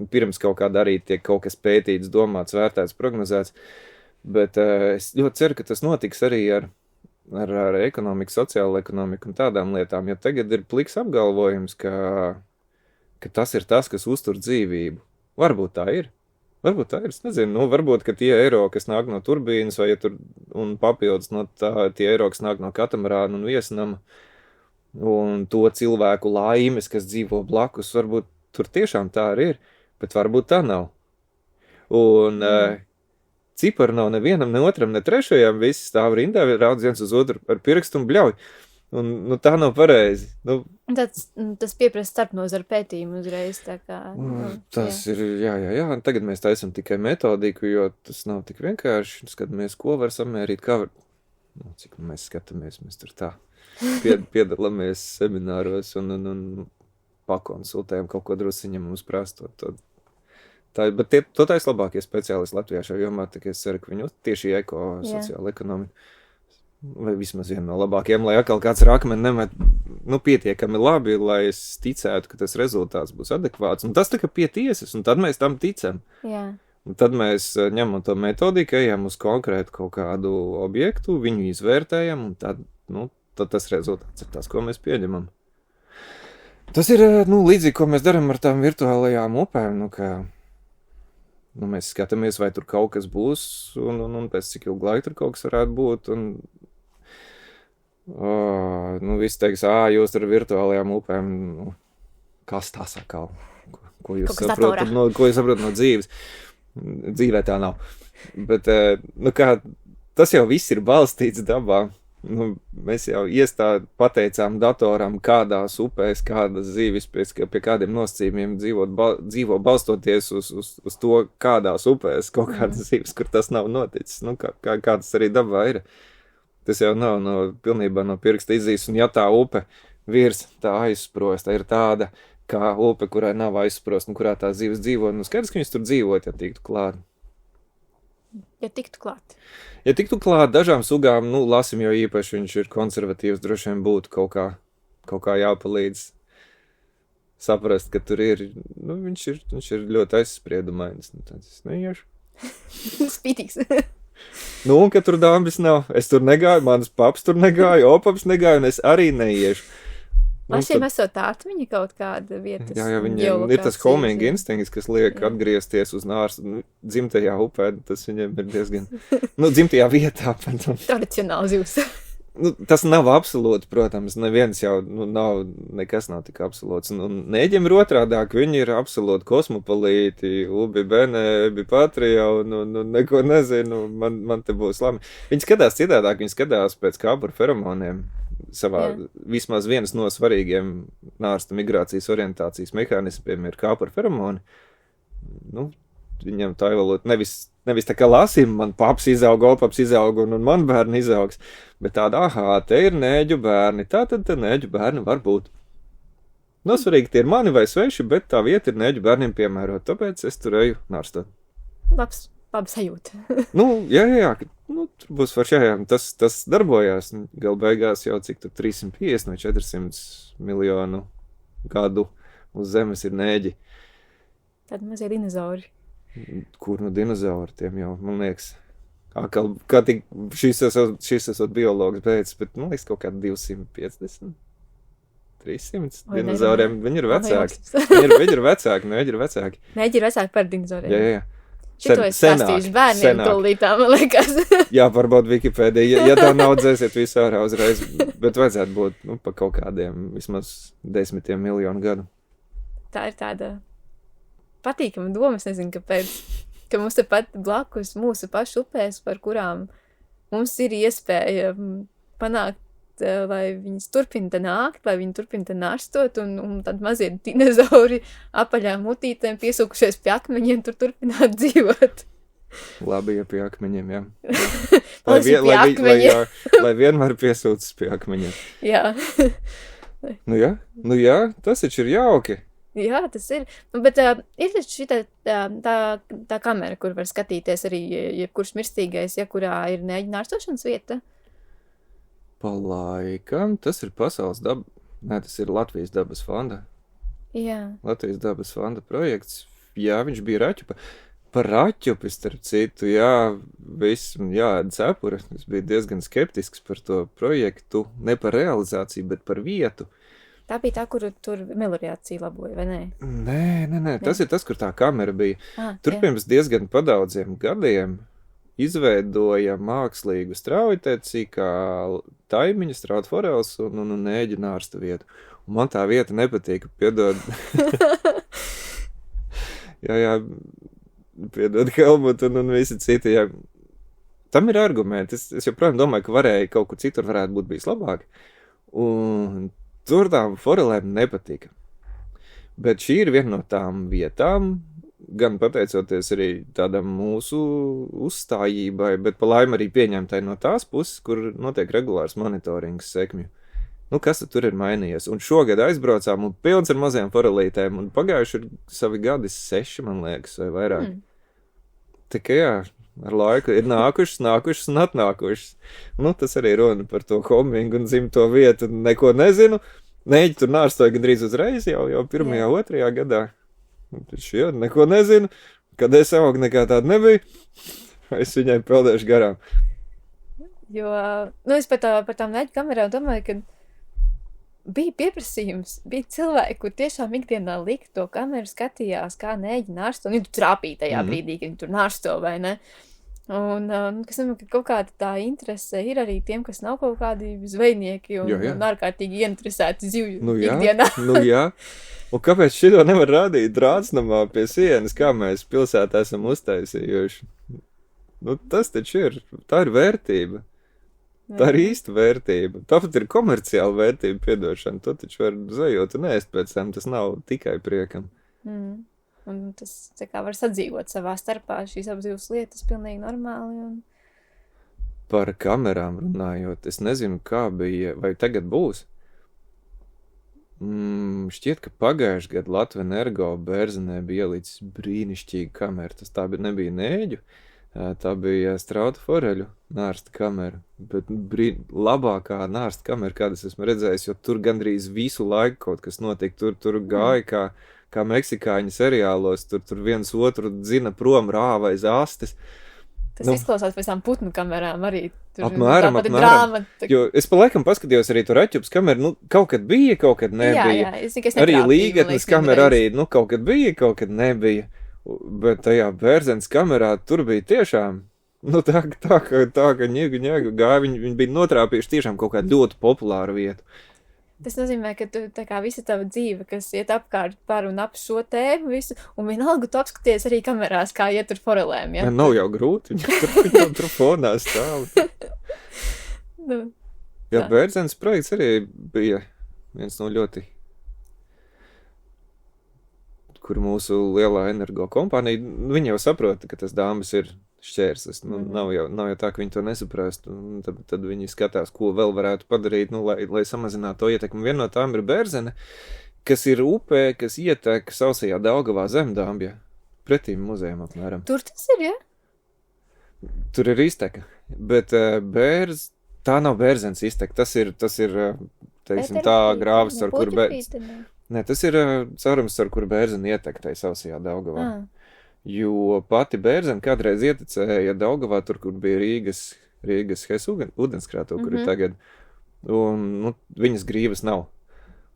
pirms kaut kā darīt, tiek kaut kas pētīts, domāts, vērtēts, prognozēts. Bet es ļoti ceru, ka tas notiks arī ar ekonomiku, sociālo ekonomiku un tādām lietām, jo tagad ir pliks apgalvojums, ka tas ir tas, kas uztur dzīvību. Varbūt tā ir, es nezinu, varbūt, ka tie eiro, kas nāk no turbīnas, vai un papildus no tie eiro, kas nāk no katamarāna un viesnama, un to cilvēku laimes, kas dzīvo blakus, varbūt tur tiešām tā arī ir, bet varbūt tā nav. Un cipari nav nevienam, ne otram, ne trešajam, visi stāv rindā, raudz viens uz otru ar pirkstu un bļauj. Un tā nav pareizi. Tas pieprasa starpnozaru pētījumu uzreiz, tā kā. Tas ir, jā. Un tagad mēs taisam tikai metodiku, jo tas nav tik vienkārši. Skatāmies, ko var samērīt, kā var. Cik mēs skatāmies, mēs tur tā piedalāmies semināros un pakonsultējam kaut ko drusiņam mums prastot. Bet to tais labākie speciālisti Latvijā šajā jomā, tā kā es ceru, ka viņi tieši sociāla ekonomika. Vai vismaz viena no labākajiem, lai atkal kāds rakmeni nemet, pietiekami labi, lai es ticētu, ka tas rezultāts būs adekvāts. Un tas tā kā pie tiesas, un tad mēs tam ticam. Jā. Un tad mēs ņemam to metodiku, ejam uz konkrētu kaut kādu objektu, viņu izvērtējam, un tad tas rezultāts ir tas, ko mēs pieņemam. Tas ir, līdzīgi, ko mēs darām ar tām virtuālajām upēm, mēs skatāmies, vai tur kaut kas būs, un pēc cik ilgu laiku tur kaut kas varētu būt, un visi teiks, jūs ar virtuālajām upēm, kas tas atkal, ko jūs saprotat no dzīves. Dzīvē tā nav. Bet, tas jau viss ir balstīts dabā. Mēs jau pateicām datoram, kādās upēs, kādas zīvis, pie kādiem nosacījumiem dzīvo balstoties uz to, kādās upēs, kaut kādas zīvis, kur tas nav noticis. Kā tas arī dabā ir. Tas jau nav pilnībā no pirksta izzīs, un ja tā upe virs tā aizsprost, tā ir tāda, kā upe, kurai nav aizsprost, un kurā tā zīves dzīvo, skaidrs, ka viņas tur dzīvot, ja tiktu klāt. Ja tiktu klāt dažām sugām, lasim jau īpaši, viņš ir konservatīvs, droši vien būtu kaut kā jāpalīdz saprast, ka tur ir, viņš ir ļoti aizspriedumains, tāds neiešu. Spītīgs. Un ka tur dāmbis nav, es tur negāju, mans paps tur negāja, opaps negāja, un es arī neiešu. Pašiem esot atmiņa kaut kāda vietas. Jā, viņiem ir tas homing instinkts, kas liek atgriezties uz nārstu dzimtajā upē, tas viņiem ir diezgan, dzimtajā vietā. Tradicionāli zivs. Tas nav absolūti, protams, neviens jau, nekas nav tik absolūts. Un neģim ir otrādāk, viņi ir absolūti kosmopolīti, ubi bene, ebi patria, un neko nezinu, man te būs labi. Viņi skatās citādāk, viņi skatās pēc kāpuru feromoniem. Savā vismaz viens no svarīgiem nārsta migrācijas orientācijas mehānismiem ir kāpuru feromoni. Viņam tā evolūcija nevis tā kā lasim, man paps izauga, opaps izauga un man bērni izaugs, bet tāda, te ir nēģu bērni, tātad te nēģu bērni var būt. Svarīgi tie ir mani vai sveši, bet tā vieta ir nēģu bērniem piemērot, tāpēc es tur eju nārstot. Labi sajūta. Jā, tur būs forši, tas darbojās, gal beigās jau cik tur 350 vai 400 miljonu gadu uz zemes ir nēģi. Tādi mazie dinozauri. Kur dinozauri tiem jau, man liekas, kā tik šis esot biologs beidz, bet man liekas kaut kādi 250, 300 dinozauriem, viņi ir vecāki. Viņi ir vecāki, nēģi ir vecāki. Nēģi ir vecāki par dinozauriem. Jā. Šito es stāstīšu bērniem tūlītā, man liekas. Jā, varbūt Wikipēdija, ja tā nav dzēsiet visu ārā uzreiz, bet vajadzētu būt, pa kaut kādiem vismaz 10 miljonu gadu. Tā ir tāda patīkama doma, es nezinu, kāpēc, ka mums tepat blakus mūsu pašu upēs, par kurām mums ir iespēja panākt lai viņas turpina te nākt, lai viņi turpina te nārstot, un tad mazie dinozauri apaļā mutītēm piesūkušies pie akmeņiem, tur turpināt dzīvot. Labi, ja pie akmeņiem, jā. Lai vienmēr piesūcas pie akmeņiem. Jā. Nu jā, tas taču ir jauki. Jā, tas ir. Bet ir taču šitā tā kamera, kur var skatīties arī jebkurš mirstīgais, ja kurā ir neģi nārstošanas vieta? Palaikam, tas ir pasaules tas ir Latvijas dabas fonda. Jā. Latvijas dabas fonda projekts. Jā, viņš bija raķupa. Par raķupi, starp citu, jā, cepura. Es biju diezgan skeptisks par to projektu. Ne par realizāciju, bet par vietu. Tā bija tā, kur tur meloriācija laboja, vai ne? Nē. Tas ir tas, kur tā kamera bija. Tur pirms diezgan padaudziem gadiem izveidoja mākslīgu straujteci, kā taimiņa, straut forels un nēģi nārsta vietu. Un man tā vieta nepatīk, piedod. jā, piedod Helmut un visi citi, jā. Tam ir argumenti. Es joprojām domāju, ka varēja kaut kur citur varētu būt bijis labāk. Un tur tām forelēm nepatika. Bet šī ir viena no tām vietām, gan pateicoties arī tādam mūsu uzstājībai, bet pa laimi arī pieņemtai no tās puses, kur notiek regulārs monitorings sekmju. Nu, kas tur ir mainījies? Un šogad aizbraucām un pilns ar mazajām forelītēm, un pagājuši ir savi gadi 6, man liekas, vai vairāk. Tikai jā, ar laiku ir nākušas un atnākušas. Nu, tas arī runa par to homingu un dzimto vietu, neko nezinu. Neģi tur nārstoja gandrīz uzreiz jau 1. 2. gadā. Taču neko nezinu. Kad es augu, nekā tāda nebija. Es viņai peldēšu garām. Jo, es par tām neģu kamerām domāju, ka bija pieprasījums, bija cilvēki, kur tiešām ikdienā lika to kameru, skatījās, kā neģi nārsto, un viņi tur trāpīja tajā brīdī, kad viņi tur nārsto, vai ne? Un, kas domāju, ka kaut kāda tā interese ir arī tiem, kas nav kaut kādi zvejnieki un ārkārtīgi ieinteresēti zivju ikdienā. Nu jā. Un kāpēc šito nevar rādīt drātsnamā pie sienas, kā mēs pilsētā esam uztaisījuši? Nu, tas taču ir, tā ir vērtība. Tā ir īsta vērtība. Tāpat ir komerciāla vērtība, piedošana. To taču var zvejot un ēst pēc tam, tas nav tikai priekam. Un tas, kā var sadzīvot savā starpā, šīs apzivas lietas pilnīgi normāli. Par kamerām runājot, es nezinu, kā bija, vai tagad būs. Šķiet, ka pagājuši gadu Latvenergo Bērzenē bija ielicis brīnišķīga kamera. Tas tā nebija neģu, tā bija strauta foreļu nārsta kamera. Bet labākā nārsta kamera, kādas esmu redzējis, jo tur gandrīz visu laiku kaut kas notiek. Tur gāja kā meksikāņu seriālos, tur viens otru dzina prom, rāva aiz astes. Tas izklausās pēc tām putnu kamerām arī. Apmēram. Drāma, Jo es pa laikam paskatījos arī tur raķups kameru, kaut kad bija, kaut kad nebija. Jā, arī līgatnes kamera arī, kaut kad bija, kaut kad nebija. Bet tajā Bērzenes kamerā tur bija tiešām, tā ka ņēgu gāja, viņi bija notrāpījuši tiešām kaut kādu ļoti populāru vietu. Tas nozīmē, ka tu tā kā visa tava dzīve, kas iet apkārt par un ap šo tēmu visu, un vienalga tu apskaties arī kamerās, kā iet tur forelēm, ja? Nav jau grūti, viņam tur fonā stāv. Jā, Bērzenes projekts arī bija viens no ļoti, kur mūsu lielā energo kompānija, viņi jau saprota, ka tas dāmas ir šķērslis. Nav jau tā, ka viņi to nesaprast. Tad viņi skatās, ko vēl varētu padarīt, lai samazinātu to ietekmi. Viena no tām ir Bērzene, kas ir upē, kas ietek sausajā Daugavā Zemdāmbja, pretīm muzejam apmēram. Tur tas ir, ja? Tur ir izteka, bet tā nav Bērzenes izteka. Tas ir teiksim, tā grāvis, ar kur Nē, tas ir caurums, ar kur Bērzene ietek tai sausajā Daugavā. Jo pati Bērzene kādreiz ietekcēja Daugavā, tur, kur bija Rīgas Hes ūdenskrāto, kur ir tagad, un viņas grīvas nav.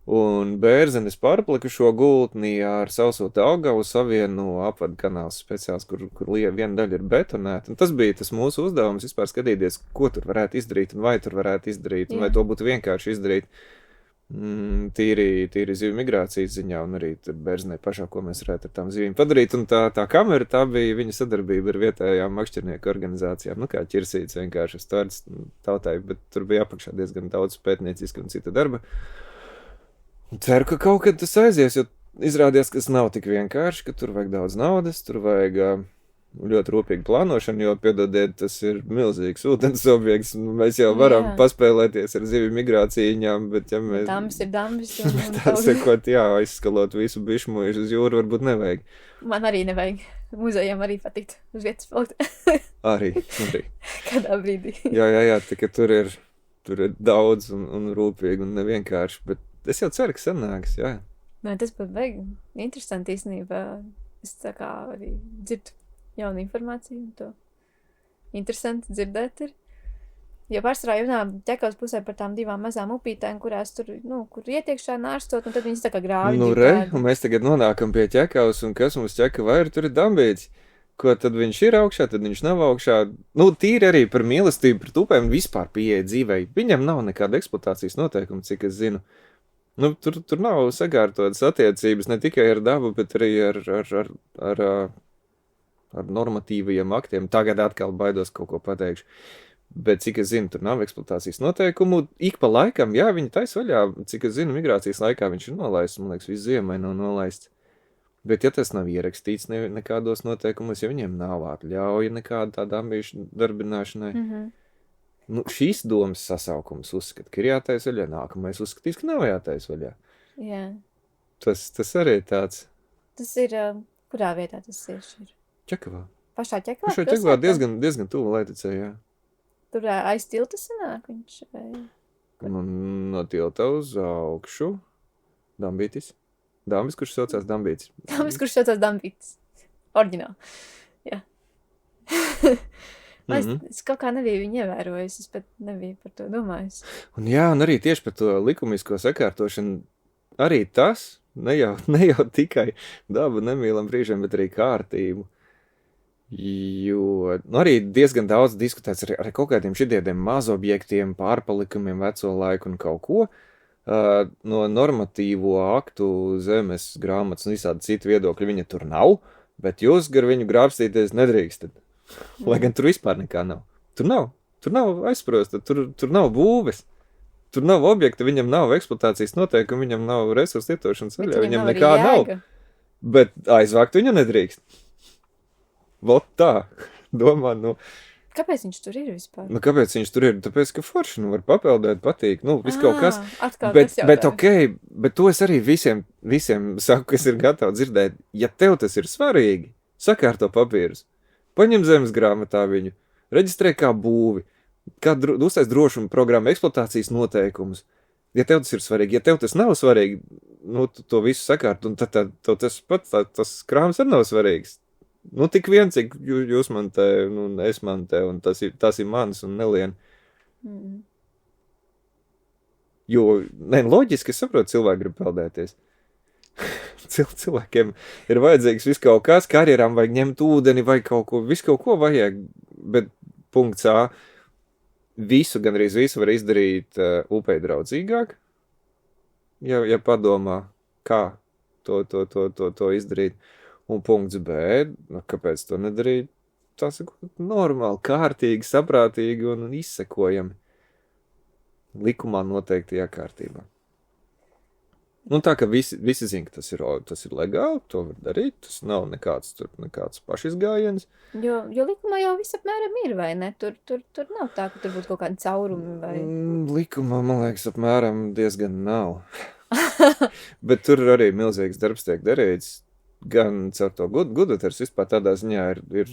Un Bērzenes pārplikušo gultnī ar sauso Daugavu savieno apvadu kanāls speciāls, kur viena daļa ir betonēta. Un tas bija tas mūsu uzdevums vispār skatīties, ko tur varētu izdarīt un vai tur varētu izdarīt, un vai to būtu vienkārši izdarīt. tīri zivju migrācijas ziņā, un arī tur Bērznē pašā, ko mēs varētu ar tām zivīm padarīt, un tā kamera, tā bija viņa sadarbība ar vietējām makšķernieku organizācijām, kā ķirsīts vienkārši uz tārds tautai, bet tur bija apakšā diezgan daudz pētnieciski un cita darba. Un ceru, ka kaut kad tas aizies, jo izrādījās, ka tas nav tik vienkārši, ka tur vajag daudz naudas, tur vajag ļoti rūpīgi plānošana, jo, piedodiet, tas ir milzīgs ūdens objekts, mēs jau varam paspēlēties ar zivju migrācijām, bet ja mēs... Dambis ir dambis. Tā sekot, aizskalot visu bišmuīšu uz jūru varbūt nevajag. Man arī nevajag. Muzejam arī patikt uz vietas palikt. Arī. Kādā brīdī. Jā, tikai tur ir daudz un rūpīgi un nevienkārši, bet es jau ceru, ka sanāks, jā. Nē, tas pat vajag interesanti īstenībā. Es tā kā arī dzirdu jaunu informāciju, un to interesanti dzirdēt ir. Jo pārsvarā runā ķekavas pusē par tām divām mazām upītēm, kurās tur, kur ietiekšā nārstot, un tad viņas tā kā grāvi. Un mēs tagad nonākam pie ķekavas, un kas mums ķekavā ir, tur ir dambīts. Ko tad viņš ir augšā, tad viņš nav augšā. Tīri arī par mīlestību, par upēm vispār pieeja dzīvei. Viņam nav nekāda eksploatācijas noteikuma, cik es zinu. Tur nav sakārtotas attiecības ne tikai ar dabu, bet arī ar normatīvajiem aktiem. Tagad atkal baidos kaut ko pateikšu. Bet, cik es zinu, tur nav eksploatācijas noteikumu. Ik pa laikam, jā, viņi tais vaļā. Cik es zinu, migrācijas laikā viņš ir nolaists. Man liekas, visu ziemai nav nolaists. Bet, ja tas nav ierakstīts nekādos noteikumos, ja viņiem nav atļauja nekāda tāda ambīšu darbināšanai, šīs domas sasaukums uzskata, ka ir jātais vaļā. Nākamais uzskatīs, ka nav jātais vaļā. Jā. Tas arī tāds. Tas ir, kurā vietā tas ir? Ķekavā. Pašā Ķekavā? Pašā Ķekavā diezgan tuvu Laiticē, jā. Tur aiz tilta sanāk viņš? Vai? No tilta uz augšu. Dambītis. Dambis, kurš saucās Dambītis. Dambis, kurš saucās Dambītis. Oriģināli. Jā. Es kaut kā nebiju viņu ievērojis, es pat nebiju par to domājis. Un arī tieši par to likumisko sakārtošanu, arī tas, ne jau tikai dabu nemīlam brīžiem, bet arī kārtību. Jo arī diezgan daudz diskutēts ar kaut kādiem šitiem mazobjektiem, pārpalikumiem, veco laiku un kaut ko. No normatīvo aktu, zemes grāmatas un visādi citu viedokļu viņa tur nav, bet jūs gar viņu grābstīties nedrīkstat. Lai gan tur vispār nekā nav. Tur nav aizsprosta, tur nav būves. Tur nav objekta, viņam nav eksploatācijas noteikumi, viņam nav resursu lietošanas vaļā, viņam nekā nav. Bet aizvākt viņu nedrīkst. Vot tā, domā, Kāpēc viņš tur ir vispār? Kāpēc viņš tur ir? Tāpēc, ka forši, var papeldēt, patīk, viss kaut kas. Bet okei, bet to es arī visiem saku, kas ir gatavi dzirdēt. Ja tev tas ir svarīgi, sakārto papīrus, paņem zemes grāmatā viņu, reģistrē kā būvi, uztais drošuma programma, eksploatācijas noteikumus. Ja tev tas ir svarīgi, ja tev tas nav svarīgi, tu to visu sakārt, un tad tas pats, tas krāms arī nav svarīgs. Tik vien, cik jūs man te, es man te, un tas ir mans un nelien. Jo, loģiski, es saprotu, cilvēki grib peldēties. Cilvēkiem ir vajadzīgs viss kaut kas, karjerām vajag ņemt ūdeni vai kaut ko vajag, bet punkts A, gandrīz visu var izdarīt upei draudzīgāk, ja padomā, kā to izdarīt. Un punkts B, kāpēc to nedarīt? Tas ir normāli, kārtīgi, saprātīgi un izsekojami. Likumā noteiktajā kārtībā. Tā, ka visi zina, ka tas ir legāli, to var darīt, tas nav nekāds pašizgājiens. Jo likumā jau visapmēram ir, vai ne? Tur nav tā, ka tur būtu kaut kādi caurumi, vai? Likumā, man liekas, apmēram diezgan nav. Bet tur arī milzīgs darbs tiek darīts. Gan caur to Gudoters vispār tādā ziņā ir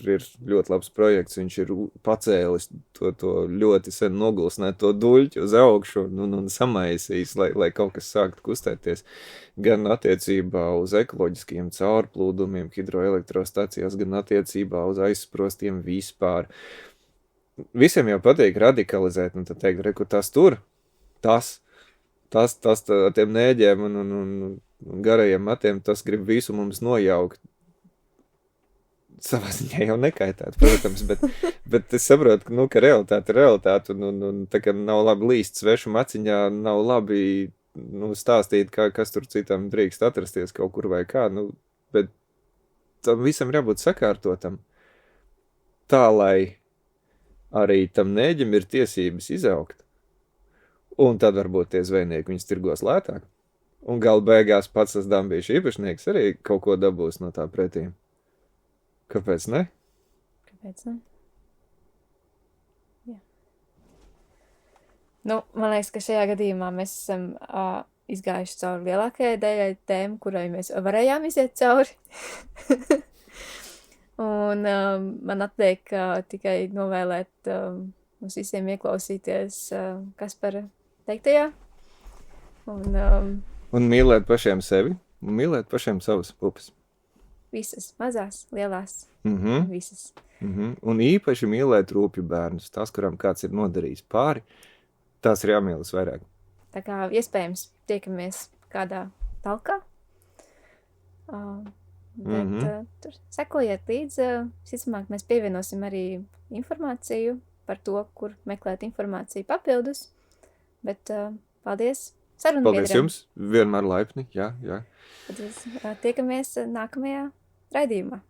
ļoti labs projekts, viņš ir pacēlis to ļoti sen nogulsnēto duļķu uz augšu un samaisījis, lai kaut kas sāktu kustēties, gan attiecībā uz ekoloģiskiem caurplūdumiem, hidroelektrostacijās, gan attiecībā uz aizsprostiem vispār. Visiem jau patīk radikalizēt, un tad teikt, kur tas tur, tas tiem nēģiem un garajiem matiem, tas grib visu mums nojaukt. Savā ziņā jau nekaitēt, protams, bet es saprotu, ka realitāte ir realitāte, un tā kā nav labi līst svešu maciņā, nav labi stāstīt, kas tur citam drīkst atrasties kaut kur vai kā, bet tam visam ir jābūt sakārtotam. Tā, lai arī tam nēģim ir tiesības izaugt. Un tad varbūt tie zvejnieki viņus tirgos lētāk. Un gal beigās pats tas dambīšu īpašnieks arī kaut ko dabūs no tā pretī. Kāpēc ne? Kāpēc ne? Jā. Man liekas, ka šajā gadījumā mēs esam izgājuši cauri lielākajai daļai tēmu, kurai mēs varējām iziet cauri. Un man atliek tikai novēlēt mums visiem ieklausīties Kaspara teiktajā. Un mīlēt pašiem sevi, un mīlēt pašiem savas pupas. Visas, mazās, lielās, visas. Un īpaši mīlēt rūpju bērnus, tās, kuram kāds ir nodarījis pāri, tās ir jāmīlas vairāk. Tā kā iespējams tiekamies kādā talkā. Bet tur sekojiet līdz, visticamāk, mēs pievienosim arī informāciju par to, kur meklēt informāciju papildus. Bet paldies sarunbiedriem. Paldies jums, vienmēr laipni, jā. Tad tiekamies nākamajā raidījumā.